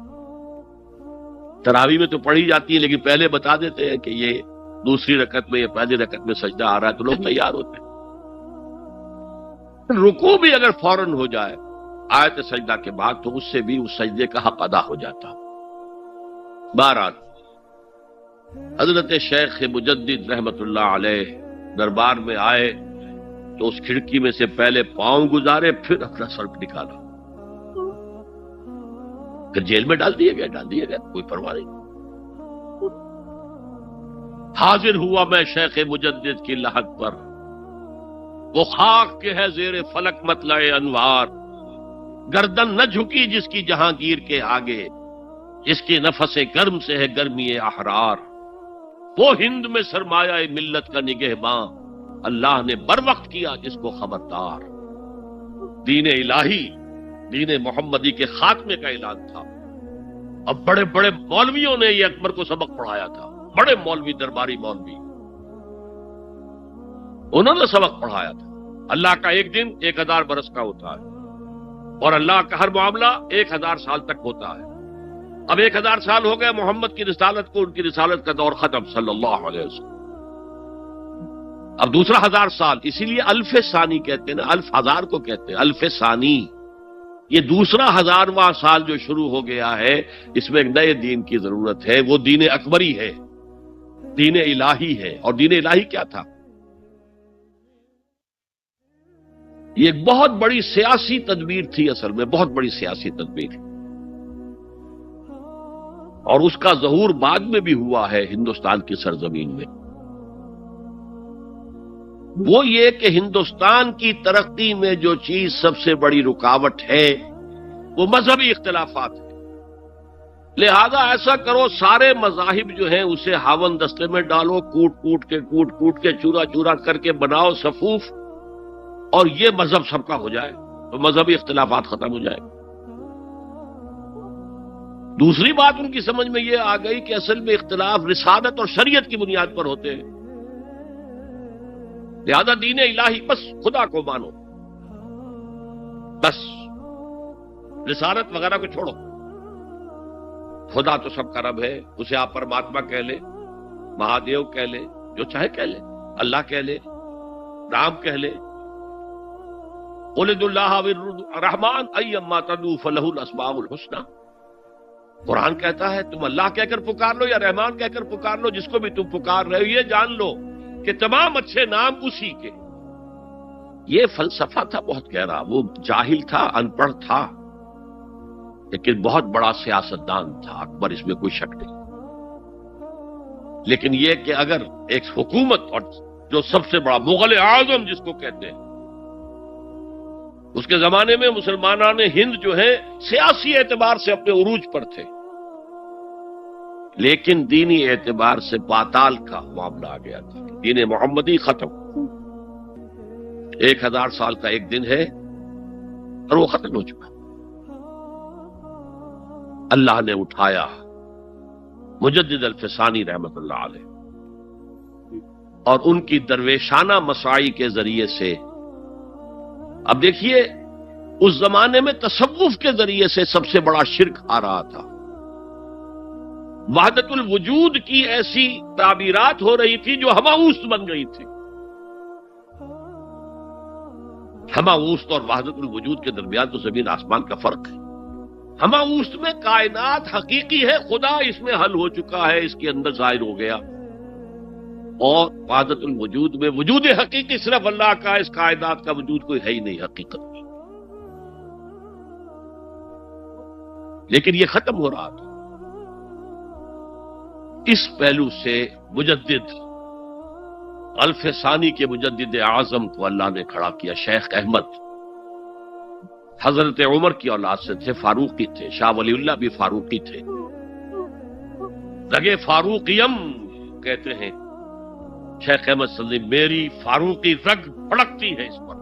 تراویح میں تو پڑھی جاتی ہے، لیکن پہلے بتا دیتے ہیں کہ یہ دوسری رکعت میں یا پہلی رکعت میں سجدہ آ رہا ہے تو لوگ تیار ہوتے ہیں۔ رکوع بھی اگر فوراً ہو جائے آیت سجدہ کے بعد تو اس سے بھی اس سجدے کا حق ادا ہو جاتا۔ بہرحال حضرت شیخ مجدد رحمت اللہ علیہ دربار میں آئے تو اس کھڑکی میں سے پہلے پاؤں گزارے، پھر اپنا سر نکالا، پھر جیل میں ڈال دیے گئے، کوئی پرواہ نہیں۔ حاضر ہوا میں شیخ مجدد کی لحد پر، وہ خاک کے ہے زیر فلک مطلع انوار، گردن نہ جھکی جس کی جہانگیر کے آگے، جس کے نفس گرم سے ہے گرمی احرار، وہ ہند میں سرمایہ ملت کا نگہباں، اللہ نے بر وقت کیا جس کو خبردار۔ دین الہی، دین محمدی کے خاتمے کا اعلان تھا۔ اب بڑے بڑے مولویوں نے یہ اکبر کو سبق پڑھایا تھا، بڑے مولوی، درباری مولوی، انہوں نے سبق پڑھایا تھا۔ اللہ کا ایک دن 1000 برس کا ہوتا ہے، اور اللہ کا ہر معاملہ 1000 سال تک ہوتا ہے۔ اب 1000 سال ہو گئے محمد کی رسالت کو، ان کی رسالت کا دور ختم صلی اللہ علیہ وسلم۔ اب دوسرا 1000 سال، اسی لیے الف ثانی کہتے ہیں نا، الف ہزار کو کہتے ہیں الف ثانی۔ یہ دوسرا 1000واں سال جو شروع ہو گیا ہے، اس میں ایک نئے دین کی ضرورت ہے، وہ دین اکبری ہے، دین الہی ہے۔ اور دین الہی کیا تھا؟ یہ ایک بہت بڑی سیاسی تدبیر تھی، اصل میں بہت بڑی سیاسی تدبیر، اور اس کا ظہور بعد میں بھی ہوا ہے ہندوستان کی سرزمین میں۔ وہ یہ کہ ہندوستان کی ترقی میں جو چیز سب سے بڑی رکاوٹ ہے وہ مذہبی اختلافات ہیں۔ لہذا ایسا کرو، سارے مذاہب جو ہیں اسے ہاون دستے میں ڈالو، کوٹ کوٹ کے چورا چورا کر کے بناؤ صفوف، اور یہ مذہب سب کا ہو جائے تو مذہبی اختلافات ختم ہو جائے۔ دوسری بات ان کی سمجھ میں یہ آ گئی کہ اصل میں اختلاف رسالت اور شریعت کی بنیاد پر ہوتے ہیں، لہذا دین الہی بس خدا کو مانو، بس رسالت وغیرہ کو چھوڑو۔ خدا تو سب کا رب ہے، اسے آپ پرماتما کہہ لے، مہادیو کہہ لے، جو چاہے کہہ لے، اللہ کہہ لے، رام کہہ لے، قل ادعوا اللہ الرحمن ایما تدعوا فلہ الاسماء الحسنی۔ قرآن کہتا ہے تم اللہ کہہ کر پکار لو یا رحمان کہہ کر پکار لو، جس کو بھی تم پکار رہے ہو یہ جان لو کہ تمام اچھے نام اسی کے۔ یہ فلسفہ تھا بہت گہرا، وہ جاہل تھا، ان پڑھ تھا، لیکن بہت بڑا سیاستدان تھا اکبر، اس میں کوئی شک نہیں۔ لیکن یہ کہ اگر ایک حکومت، اور جو سب سے بڑا مغل اعظم جس کو کہتے ہیں، اس کے زمانے میں مسلمانان ہند جو ہیں سیاسی اعتبار سے اپنے عروج پر تھے، لیکن دینی اعتبار سے پاتال کا معاملہ آ گیا تھا. دین محمدی ختم. 1000 سال کا ایک دن ہے اور وہ ختم ہو چکا. اللہ نے اٹھایا مجدد الفسانی رحمت اللہ علیہ اور ان کی درویشانہ مساعی کے ذریعے سے. اب دیکھیے اس زمانے میں تصوف کے ذریعے سے سب سے بڑا شرک آ رہا تھا. وحدت الوجود کی ایسی تعبیرات ہو رہی تھی جو ہماؤست بن گئی تھی. ہماؤست اور وحدت الوجود کے درمیان تو زمین آسمان کا فرق ہے. ہماؤست میں کائنات حقیقی ہے، خدا اس میں حل ہو چکا ہے، اس کے اندر ظاہر ہو گیا. اور وحدت الوجود میں وجود حقیقی صرف اللہ کا ہے، اس کائنات کا وجود کوئی ہے ہی نہیں حقیقت میں. لیکن یہ ختم ہو رہا تھا. اس پہلو سے مجدد الفسانی کے مجدد اعظم کو اللہ نے کھڑا کیا. شیخ احمد حضرت عمر کی اولاد سے تھے، فاروقی تھے. شاہ ولی اللہ بھی فاروقی تھے. رگے فاروقیم کہتے ہیں شیخ احمد سندھی، میری فاروقی رگ پھڑکتی ہے اس پر.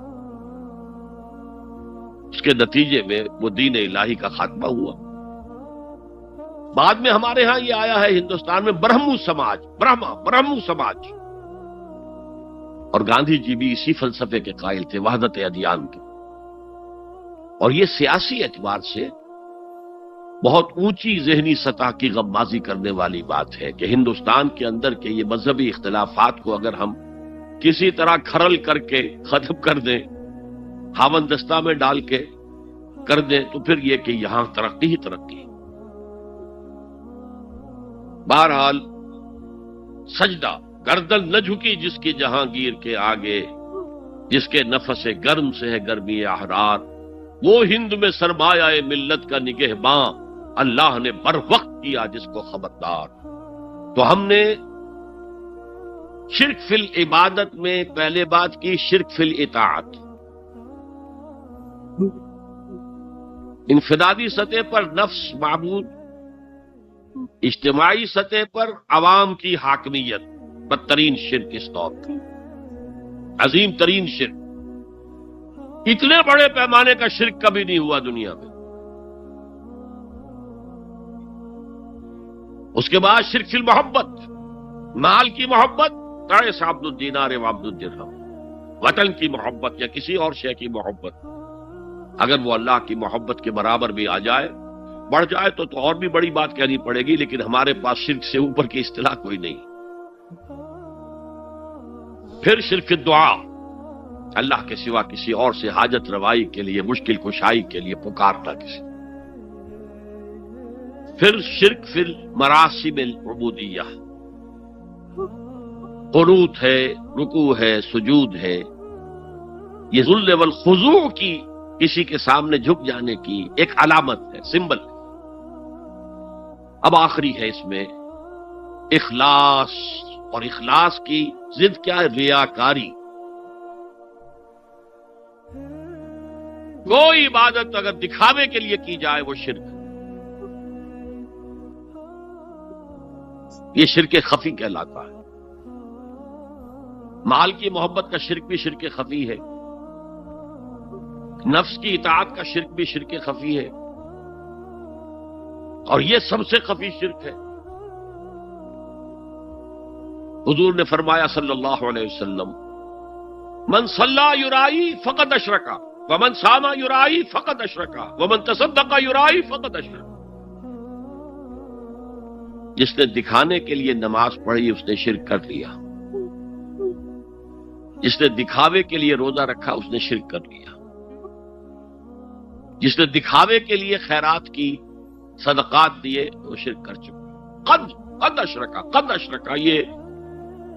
اس کے نتیجے میں وہ دین الہی کا خاتمہ ہوا. بعد میں ہمارے ہاں یہ آیا ہے ہندوستان میں برہمو سماج، برہمو سماج. اور گاندھی جی بھی اسی فلسفے کے قائل تھے، وحدت ادیان کے. اور یہ سیاسی اعتبار سے بہت اونچی ذہنی سطح کی غمازی کرنے والی بات ہے کہ ہندوستان کے اندر کے یہ مذہبی اختلافات کو اگر ہم کسی طرح کھرل کر کے ختم کر دیں، ہاون دستہ میں ڈال کے کر دیں، تو پھر یہ کہ یہاں ترقی ہی ترقی. بہرحال سجدہ گردن نہ جھکی جس کی جہانگیر کے آگے، جس کے نفس گرم سے ہے گرمی احرار. وہ ہند میں سرمایہ ملت کا نگہباں، اللہ نے بر وقت کیا جس کو خبردار. تو ہم نے شرک فی العبادت میں پہلے بات کی، شرک فی الاطاعت. انفرادی سطح پر نفس معبود، اجتماعی سطح پر عوام کی حاکمیت. بدترین شرک اس دور کا، عظیم ترین شرک. اتنے بڑے پیمانے کا شرک کبھی نہیں ہوا دنیا میں. اس کے بعد شرک فی المحبت، مال کی محبت، تعس عبد الدینار و عبد الدرہم. وطن کی محبت یا کسی اور شے کی محبت، اگر وہ اللہ کی محبت کے برابر بھی آ جائے، بڑھ جائے تو اور بھی بڑی بات کہنی پڑے گی. لیکن ہمارے پاس شرک سے اوپر کی اصطلاح کوئی نہیں. پھر شرک دعا، اللہ کے سوا کسی اور سے حاجت روائی کے لیے، مشکل کشائی کے لیے پکارنا کسی. پھر شرک فی المراسم العبودیہ، قنوت ہے، رکوع ہے، سجود ہے. یہ ذل والخضوع کی، کسی کے سامنے جھک جانے کی ایک علامت ہے، سمبل. اب آخری ہے اس میں اخلاص. اور اخلاص کی ضد کیا ہے؟ ریاکاری. کوئی عبادت اگر دکھاوے کے لیے کی جائے وہ شرک. یہ شرک خفی کہلاتا ہے. مال کی محبت کا شرک بھی شرک خفی ہے. نفس کی اطاعت کا شرک بھی شرک خفی ہے. اور یہ سب سے خفی شرک ہے. حضور نے فرمایا صلی اللہ علیہ وسلم، من صلی یرائی فقد اشرکا ومن صام یرائی فقد اشرکا ومن تصدق یرائی فقد اشرکا. جس نے دکھانے کے لیے نماز پڑھی اس نے شرک کر لیا. جس نے دکھاوے کے لیے روزہ رکھا اس نے شرک کر لیا. جس نے دکھاوے کے لیے خیرات کی، صدقات دیے، وہ شرک کر چکا. قد اشرکا، قد اشرکا. یہ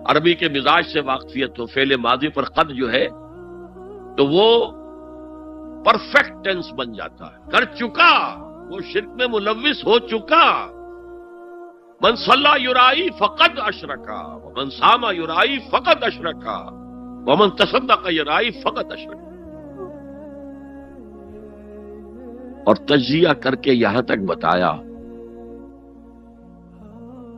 عربی کے مزاج سے واقفیت ہو، فعل ماضی پر قد جو ہے تو وہ پرفیکٹ ٹینس بن جاتا ہے. کر چکا، وہ شرک میں ملوث ہو چکا. من صلی یرائی فقد اشرکا ومن صام یرائی فقد اشرکا ومن تصدق یرائی فقد اشرکا. اور تجزیہ کر کے یہاں تک بتایا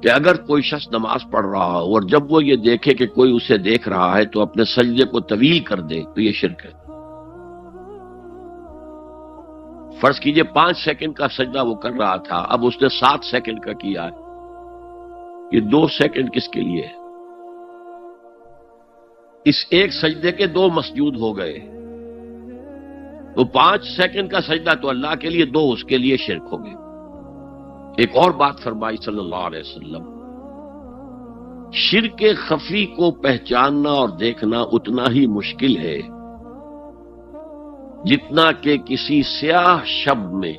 کہ اگر کوئی شخص نماز پڑھ رہا ہو اور جب وہ یہ دیکھے کہ کوئی اسے دیکھ رہا ہے تو اپنے سجدے کو طویل کر دے تو یہ شرک ہے۔ فرض کیجئے 5 سیکنڈ کا سجدہ وہ کر رہا تھا، اب اس نے 7 سیکنڈ کا کیا ہے، یہ 2 سیکنڈ کس کے لیے ہے؟ اس ایک سجدے کے 2 مسجود ہو گئے، تو 5 سیکنڈ کا سجدہ تو اللہ کے لیے، 2 اس کے لیے شرک ہو گئے۔ ایک اور بات فرمائی صلی اللہ علیہ وسلم، شرک خفی کو پہچاننا اور دیکھنا اتنا ہی مشکل ہے جتنا کہ کسی سیاہ شب میں،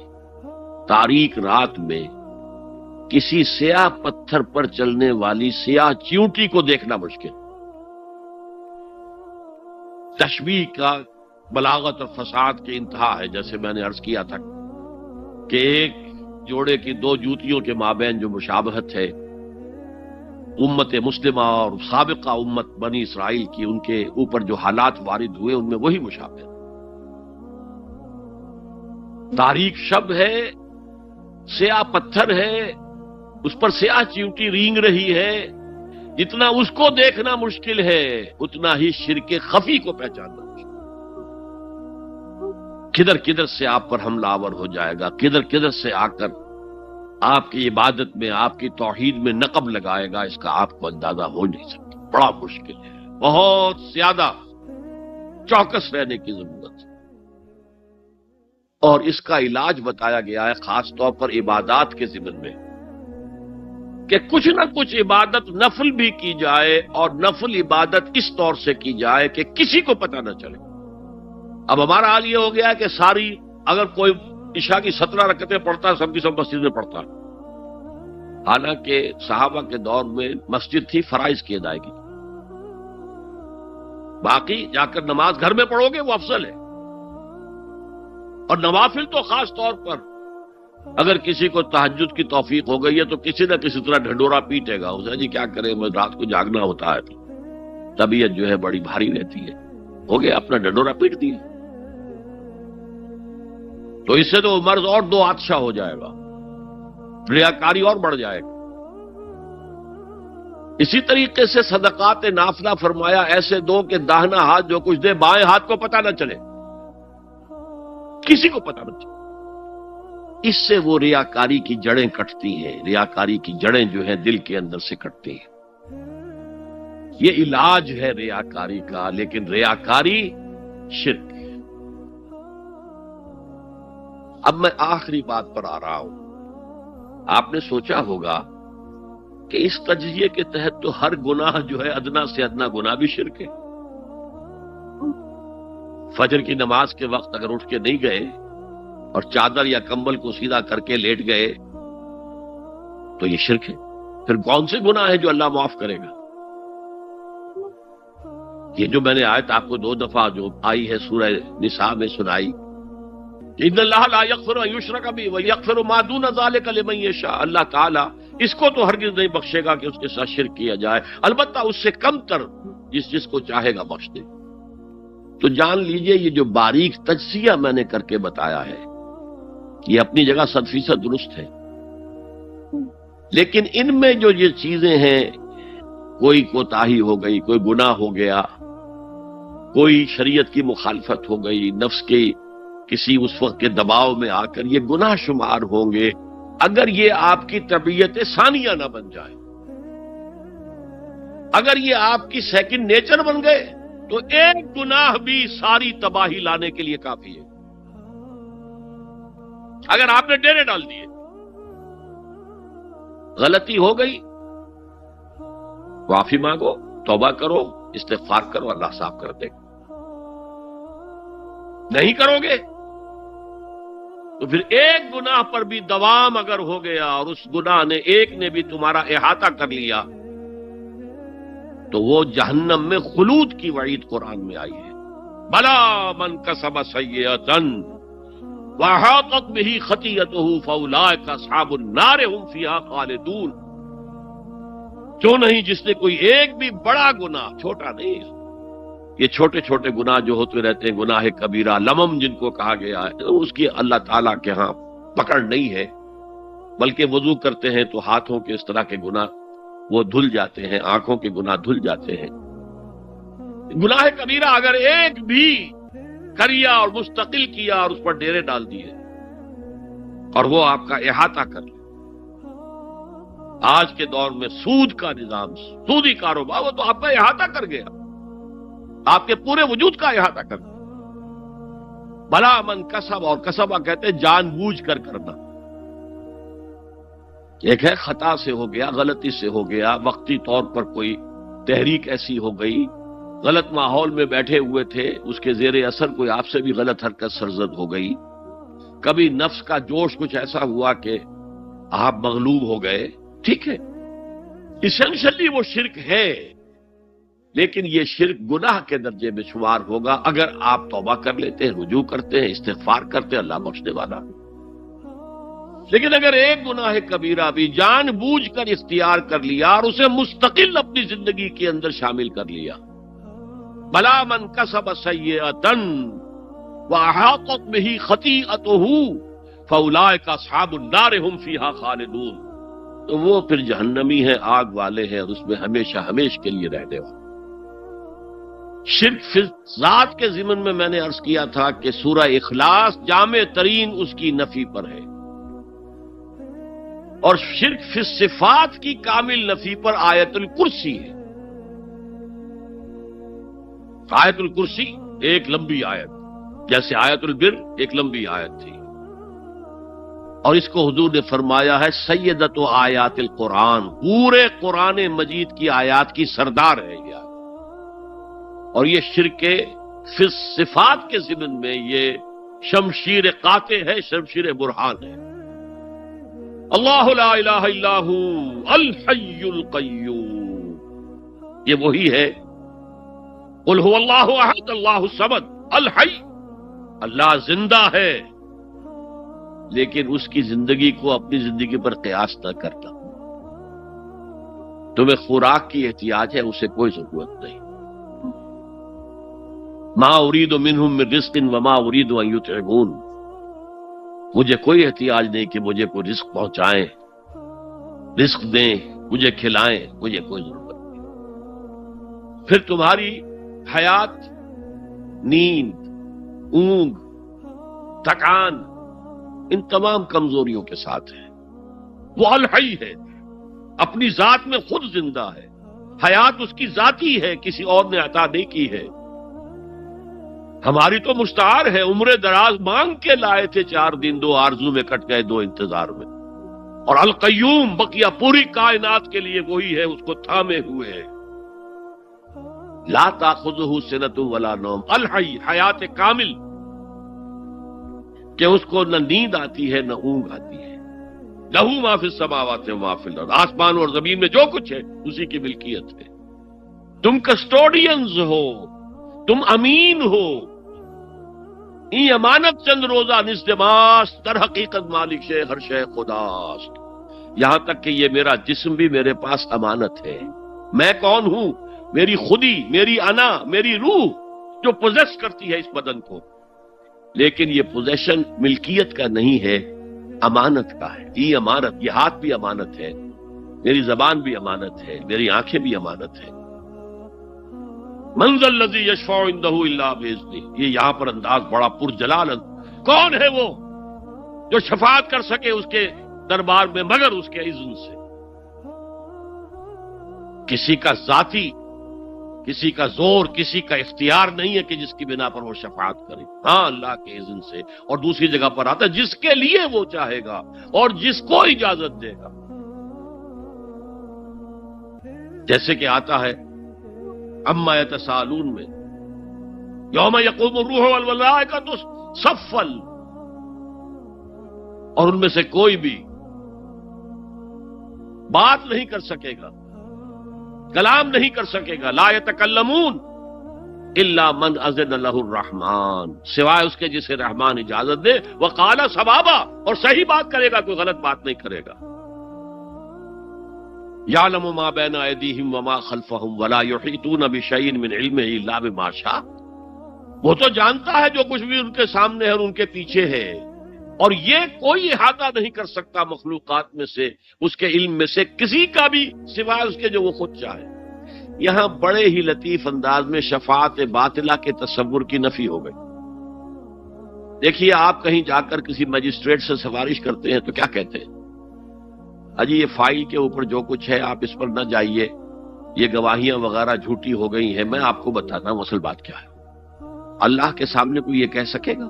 تاریک رات میں کسی سیاہ پتھر پر چلنے والی سیاہ چیونٹی کو دیکھنا مشکل۔ تشبیہ کا بلاغت اور فساد کی انتہا ہے، جیسے میں نے عرض کیا تھا کہ ایک جوڑے کی 2 جوتیوں کے مابین جو مشابہت ہے، امت مسلمہ اور سابقہ امت بنی اسرائیل کی، ان کے اوپر جو حالات وارد ہوئے ان میں وہی مشابہت۔ تاریک شب ہے، سیاہ پتھر ہے، اس پر سیاہ چیونٹی رینگ رہی ہے، جتنا اس کو دیکھنا مشکل ہے اتنا ہی شرک خفی کو پہچاننا مشکل۔ کدھر کدھر سے آپ پر حملہ آور ہو جائے گا، کدھر کدھر سے آ کر آپ کی عبادت میں، آپ کی توحید میں نقب لگائے گا، اس کا آپ کو اندازہ ہو نہیں سکتا۔ بڑا مشکل ہے، بہت زیادہ چوکس رہنے کی ضرورت ہے۔ اور اس کا علاج بتایا گیا ہے خاص طور پر عبادات کے ضمن میں، کہ کچھ نہ کچھ عبادت نفل بھی کی جائے، اور نفل عبادت اس طور سے کی جائے کہ کسی کو پتہ نہ چلے۔ اب ہمارا حال یہ ہو گیا ہے کہ ساری، اگر کوئی عشاء کی 17 رکعتیں پڑھتا ہے، سب کی سب مسجد میں پڑھتا ہے، حالانکہ صحابہ کے دور میں مسجد تھی فرائض کی ادائیگی، باقی جا کر نماز گھر میں پڑھو گے وہ افضل ہے۔ اور نوافل تو خاص طور پر اگر کسی کو تہجد کی توفیق ہو گئی ہے تو کسی نہ کسی طرح ڈھنڈورا پیٹے گا، اسے جی کیا کرے، میں رات کو جاگنا ہوتا ہے، طبیعت جو ہے بڑی بھاری رہتی ہے، ہو گیا اپنا ڈھنڈورا پیٹ دیا، تو اس سے تو مرض اور 2 آتشا ہو جائے گا، ریاکاری اور بڑھ جائے گا۔ اسی طریقے سے صدقات نافلہ فرمایا ایسے دو کہ داہنا ہاتھ جو کچھ دے بائیں ہاتھ کو پتہ نہ چلے، کسی کو پتہ نہ چلے۔ اس سے وہ ریاکاری کی جڑیں کٹتی ہیں، ریاکاری کی جڑیں جو ہیں دل کے اندر سے کٹتی ہیں۔ یہ علاج ہے ریاکاری کا، لیکن ریاکاری شرک ہے۔ اب میں آخری بات پر آ رہا ہوں۔ آپ نے سوچا ہوگا کہ اس تجزیے کے تحت تو ہر گناہ جو ہے ادنا سے ادنا گناہ بھی شرک ہے۔ فجر کی نماز کے وقت اگر اٹھ کے نہیں گئے اور چادر یا کمبل کو سیدھا کر کے لیٹ گئے تو یہ شرک ہے۔ پھر کون سے گناہ ہے جو اللہ معاف کرے گا؟ یہ جو میں نے آیت آپ کو 2 دفعہ جو آئی ہے سورہ نساء میں سنائی، ان اللہ لا یغفر ان یشرک بہ ویغفر ما دون ذلک لمن یشاء، اللہ تعالیٰ اس کو تو ہرگز نہیں بخشے گا کہ اس کے ساتھ شرک کیا جائے، البتہ اس سے کم تر جس کو چاہے گا بخش دے۔ تو جان لیجئے یہ جو باریک تجزیہ میں نے کر کے بتایا ہے یہ اپنی جگہ 100% درست ہے، لیکن ان میں جو یہ چیزیں ہیں، کوئی کوتاہی ہو گئی، کوئی گناہ ہو گیا، کوئی شریعت کی مخالفت ہو گئی، نفس کے کسی اس وقت کے دباؤ میں آ کر، یہ گناہ شمار ہوں گے اگر یہ آپ کی طبیعت ثانیہ نہ بن جائے۔ اگر یہ آپ کی سیکنڈ نیچر بن گئے تو ایک گناہ بھی ساری تباہی لانے کے لیے کافی ہے۔ اگر آپ نے ڈیرے ڈال دیے، غلطی ہو گئی، معافی مانگو، توبہ کرو، استغفار کرو، اللہ صاف کر دے گا۔ نہیں کرو گے تو پھر ایک گناہ پر بھی دوام اگر ہو گیا اور اس گناہ نے ایک نے بھی تمہارا احاطہ کر لیا تو وہ جہنم میں خلود کی وعید قرآن میں آئی ہے۔ بلا من کسب سیئۃ وَأَحَاطَتْ بِهِ خَطِیَّتُهُ فَأُولَٰئِکَ أَصْحَابُ النَّارِ هُمْ فِیہا خَالِدُونَ۔ جو نہیں جس نے کوئی ایک بھی بڑا گناہ، چھوٹا نہیں، یہ چھوٹے چھوٹے گناہ جو ہوتے رہتے ہیں، گناہ کبیرہ، لمم جن کو کہا گیا ہے، اس کی اللہ تعالیٰ کے ہاں پکڑ نہیں ہے، بلکہ وضو کرتے ہیں تو ہاتھوں کے اس طرح کے گناہ وہ دھل جاتے ہیں، آنکھوں کے گناہ دھل جاتے ہیں۔ گناہ کبیرہ اگر ایک بھی کریا اور مستقل کیا اور اس پر ڈیرے ڈال دیے اور وہ آپ کا احاطہ کر لے، آج کے دور میں سود کا نظام، سودی کاروبار، وہ تو آپ کا احاطہ کر گیا، آپ کے پورے وجود کا احاطہ کر گیا۔ بلا من کسب، اور کسبہ کہتے ہیں جان بوجھ کر کرنا۔ ایک ہے خطا سے ہو گیا، غلطی سے ہو گیا، وقتی طور پر کوئی تحریک ایسی ہو گئی، غلط ماحول میں بیٹھے ہوئے تھے، اس کے زیر اثر کوئی آپ سے بھی غلط حرکت سرزد ہو گئی، کبھی نفس کا جوش کچھ ایسا ہوا کہ آپ مغلوب ہو گئے، ٹھیک ہے، اسینشلی وہ شرک ہے، لیکن یہ شرک گناہ کے درجے میں شمار ہوگا اگر آپ توبہ کر لیتے ہیں، رجوع کرتے ہیں، استغفار کرتے ہیں، اللہ بخشنے والا۔ لیکن اگر ایک گناہ کبیرہ بھی جان بوجھ کر اختیار کر لیا اور اسے مستقل اپنی زندگی کے اندر شامل کر لیا، بلا من کسب سیئۃ واحاطت بہ خطیئتہ فاولئک اصحاب النار هم فیہا خالدون، تو وہ پھر جہنمی ہیں، آگ والے ہیں، اور اس میں ہمیشہ ہمیش کے لیے رہنے والے۔ شرک فی ذات کے ضمن میں نے عرض کیا تھا کہ سورہ اخلاص جامع ترین اس کی نفی پر ہے، اور شرک فی صفات کی کامل نفی پر آیت الکرسی ہے۔ آیت الکرسی ایک لمبی آیت، جیسے آیت البر ایک لمبی آیت تھی، اور اس کو حضور نے فرمایا ہے سیدۃ آیات القرآن، پورے قرآن مجید کی آیات کی سردار ہے یہ آیت۔ اور یہ شرک فی صفات کے ضمن میں یہ شمشیر قاطع ہے، شمشیر برہان ہے۔ اللہ لا الہ الا ہو الحی القیوم، یہ وہی ہے، قل هو اللہ احد اللہ الصمد الحی، اللہ زندہ ہے، لیکن اس کی زندگی کو اپنی زندگی پر قیاس نہ کرنا۔ تمہیں خوراک کی احتیاج ہے، اسے کوئی ضرورت نہیں۔ ما اريد منهم من رزق وما اريد ان يطعمون، مجھے کوئی احتیاج نہیں کہ مجھے کوئی رزق پہنچائیں، رزق دیں، مجھے کھلائیں، مجھے کوئی ضرورت نہیں۔ پھر تمہاری حیات نیند، اونگ، تھکان، ان تمام کمزوریوں کے ساتھ ہے۔ وہ الحی ہے، اپنی ذات میں خود زندہ ہے، حیات اس کی ذاتی ہے، کسی اور نے عطا نہیں کی ہے۔ ہماری تو مستعار ہے، عمر دراز مانگ کے لائے تھے، 4 دن 2 آرزو میں کٹ گئے، 2 انتظار میں۔ اور القیوم بقیہ پوری کائنات کے لیے وہی ہے، اس کو تھامے ہوئے ہے۔ لا تاخذہ سنۃ ولا نوم، الحی، حیات کامل، کہ اس کو نہ نیند آتی ہے نہ اونگ آتی ہے۔ لہ ما فی السماوات و ما فی الارض، آسمان اور زمین میں جو کچھ ہے اسی کی ملکیت ہے۔ تم کسٹوڈینز ہو، تم امین ہو، ای امانت چند روزہ نزدماس، در حقیقت مالک شے ہر شے خداست، یہاں تک کہ یہ میرا جسم بھی میرے پاس امانت ہے۔ میں کون ہوں؟ میری خودی، میری انا، میری روح جو پوزیس کرتی ہے اس بدن کو، لیکن یہ پوزیشن ملکیت کا نہیں ہے، امانت کا ہے۔ یہ امانت، یہ ہاتھ بھی امانت ہے، میری زبان بھی امانت ہے، میری آنکھیں بھی امانت ہے۔ من ذا الذی یشفع عندہ الا باذنہ، یہ یہاں پر انداز بڑا پرجلال، کون ہے وہ جو شفاعت کر سکے اس کے دربار میں مگر اس کے اذن سے؟ کسی کا ذاتی، کسی کا زور، کسی کا اختیار نہیں ہے کہ جس کی بنا پر وہ شفاعت کرے، ہاں اللہ کے اذن سے۔ اور دوسری جگہ پر آتا ہے جس کے لیے وہ چاہے گا اور جس کو اجازت دے گا، جیسے کہ آتا ہے اما یتساءلون میں، یوم یقوم الروح والملائکۃ صفا، اور ان میں سے کوئی بھی بات نہیں کر سکے گا، کلام نہیں کر سکے گا، لا یتکلمون الا من اذن له الرحمن، سوائے اس کے جسے رحمان اجازت دے، وقال صوابا، اور صحیح بات کرے گا، کوئی غلط بات نہیں کرے گا۔ یعلم ما بین ایدیہم وما خلفہم ولا یحیطون بشیء من علمہ الا بما شاء، وہ تو جانتا ہے جو کچھ بھی ان کے سامنے ہے اور ان کے پیچھے ہے، اور یہ کوئی احاطہ نہیں کر سکتا مخلوقات میں سے اس کے علم میں سے کسی کا بھی سوائے اس کے جو وہ خود چاہے۔ یہاں بڑے ہی لطیف انداز میں شفاعت باطلہ کے تصور کی نفی ہو گئی۔ دیکھیے، آپ کہیں جا کر کسی مجسٹریٹ سے سفارش کرتے ہیں تو کیا کہتے ہیں؟ اجی یہ فائل کے اوپر جو کچھ ہے آپ اس پر نہ جائیے، یہ گواہیاں وغیرہ جھوٹی ہو گئی ہیں، میں آپ کو بتاتا ہوں اصل بات کیا ہے۔ اللہ کے سامنے کوئی یہ کہہ سکے گا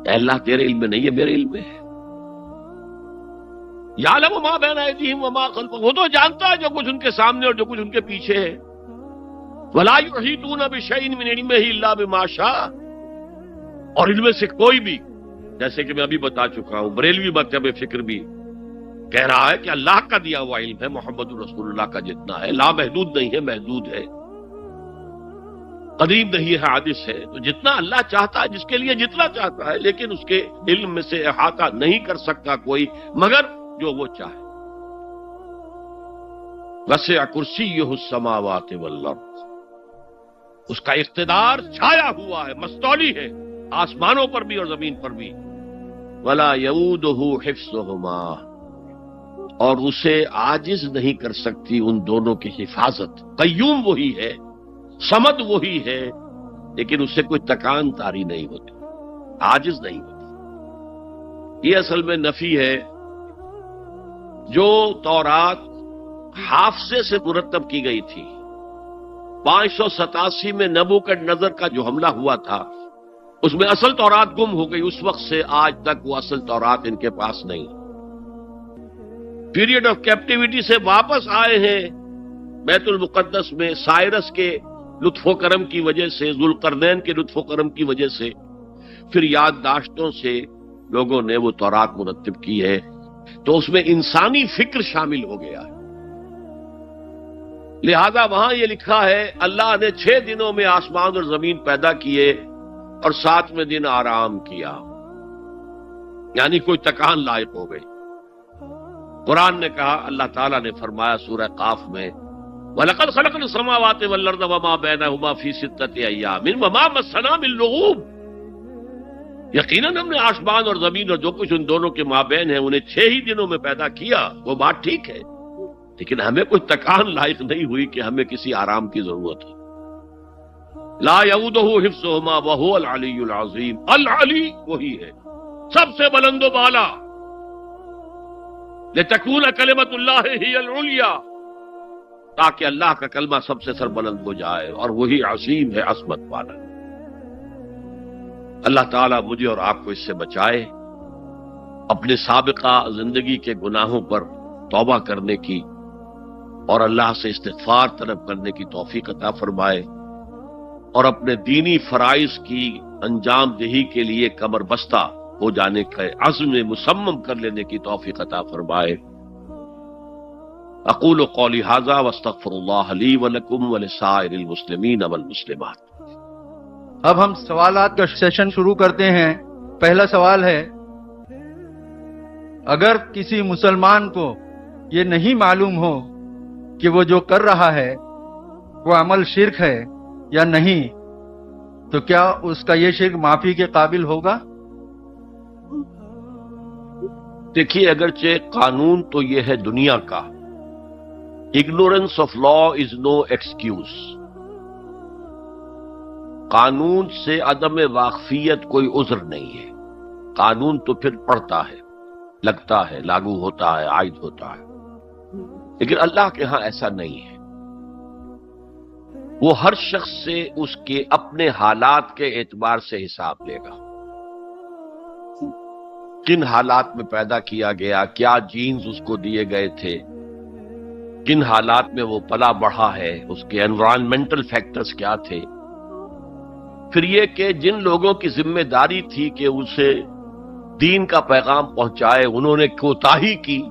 اے اللہ تیرے علم میں نہیں ہے، میرے علم میں ہے؟ یعلم ما بین ایدیہم وما خلفہم، وہ تو جانتا ہے جو کچھ ان کے سامنے اور جو کچھ ان کے پیچھے ہے۔ ولا یحیطون بشیء من علمہ الا بما شاء، اور ان میں سے کوئی بھی، جیسے کہ میں ابھی بتا چکا ہوں، بریلوی مکتب فکر بھی کہہ رہا ہے کہ اللہ کا دیا ہوا علم ہے، محمد رسول اللہ کا جتنا ہے، لا محدود نہیں ہے، محدود ہے، قدیم نہیں ہے، حادث ہے۔ تو جتنا اللہ چاہتا ہے، جس کے لیے جتنا چاہتا ہے، لیکن اس کے علم میں سے احاطہ نہیں کر سکتا کوئی مگر جو وہ چاہے۔ وسع کرسیہ السماوات والارض، اس کا اقتدار چھایا ہوا ہے، مستولی ہے، آسمانوں پر بھی اور زمین پر بھی۔ ولا یؤودہ حفظہما، اور اسے عاجز نہیں کر سکتی ان دونوں کی حفاظت۔ قیوم وہی ہے، صمد وہی ہے، لیکن اس سے کوئی تکان تاری نہیں ہوتی، عاجز نہیں ہوتی۔ یہ اصل میں نفی ہے۔ جو تورات حافظے سے مرتب کی گئی تھی، 587 میں نبوکدنضر کا جو حملہ ہوا تھا، اس میں اصل تورات گم ہو گئی۔ اس وقت سے آج تک وہ اصل تورات ان کے پاس نہیں۔ پیریڈ آف کیپٹیوٹی سے واپس آئے ہیں بیت المقدس میں، سائرس کے لطف و کرم کی وجہ سے، ذوالقرنین کے لطف و کرم کی وجہ سے، پھر یادداشتوں سے لوگوں نے وہ تورات مرتب کی ہے، تو اس میں انسانی فکر شامل ہو گیا ہے۔ لہذا وہاں یہ لکھا ہے اللہ نے 6 دنوں میں آسمان اور زمین پیدا کیے اور 7ویں دن آرام کیا، یعنی کوئی تکان لائق ہو گئی۔ قرآن نے کہا، اللہ تعالیٰ نے فرمایا سورہ قاف میں، وَلَقَدْ خَلَقْنَا السَّمَاوَاتِ وَالْأَرْضَ وَمَا بَيْنَهُمَا فِي 6 أَيَّامٍ وَمَا مَسَّنَا مِن لُغُوبٍ، یقیناً ہم نے آسمان اور زمین اور جو کچھ ان دونوں کے مابین ہے انہیں 6 ہی دنوں میں پیدا کیا۔ وہ بات ٹھیک ہے، لیکن ہمیں کوئی تکان لائق نہیں ہوئی کہ ہمیں کسی آرام کی ضرورت ہے۔ لا یؤودہ حفظہما وہو العلی العظیم، العلی وہی ہے سب سے بلند و بالا، لتکون کلمۃ اللہ ہی العلیٰ، تاکہ اللہ کا کلمہ سب سے سر بلند ہو جائے، اور وہی عظیم ہے، عظمت والا۔ اللہ تعالیٰ مجھے اور آپ کو اس سے بچائے، اپنے سابقہ زندگی کے گناہوں پر توبہ کرنے کی اور اللہ سے استغفار طلب کرنے کی توفیق عطا فرمائے، اور اپنے دینی فرائض کی انجام دہی کے لیے کمر بستہ ہو جانے کا عزم مصمم کر لینے کی توفیق عطا فرمائے۔ اقول قولی ھذا واستغفر اللہ لی ولکم ولسائر المسلمین والمسلمات۔ اب ہم سوالات کا سیشن شروع کرتے ہیں۔ پہلا سوال ہے، اگر کسی مسلمان کو یہ نہیں معلوم ہو کہ وہ جو کر رہا ہے وہ عمل شرک ہے یا نہیں، تو کیا اس کا یہ شرک معافی کے قابل ہوگا؟ دیکھیے، اگرچہ قانون تو یہ ہے دنیا کا، ignorance of law is no excuse، قانون سے عدم واقفیت کوئی عذر نہیں ہے۔ قانون تو پھر پڑھتا ہے، لگتا ہے، لاگو ہوتا ہے، عائد ہوتا ہے، لیکن اللہ کے ہاں ایسا نہیں ہے۔ وہ ہر شخص سے اس کے اپنے حالات کے اعتبار سے حساب لے گا، کن حالات میں پیدا کیا گیا، کیا جینز اس کو دیے گئے تھے، کن حالات میں وہ پلا بڑھا ہے، اس کے انوائرنمنٹل فیکٹرز کیا تھے۔ پھر یہ کہ جن لوگوں کی ذمہ داری تھی کہ اسے دین کا پیغام پہنچائے، انہوں نے کوتاہی کی،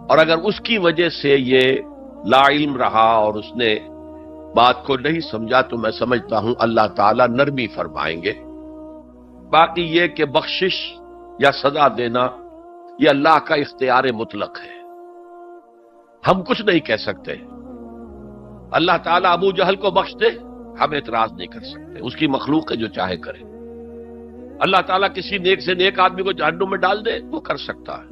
اور اگر اس کی وجہ سے یہ لا علم رہا اور اس نے بات کو نہیں سمجھا، تو میں سمجھتا ہوں اللہ تعالیٰ نرمی فرمائیں گے۔ باقی یہ کہ بخشش یا سزا دینا یہ اللہ کا اختیار مطلق ہے، ہم کچھ نہیں کہہ سکتے۔ اللہ تعالیٰ ابو جہل کو بخش دے، ہم اعتراض نہیں کر سکتے، اس کی مخلوق ہے، جو چاہے کرے۔ اللہ تعالیٰ کسی نیک سے نیک آدمی کو جہنم میں ڈال دے، وہ کر سکتا ہے،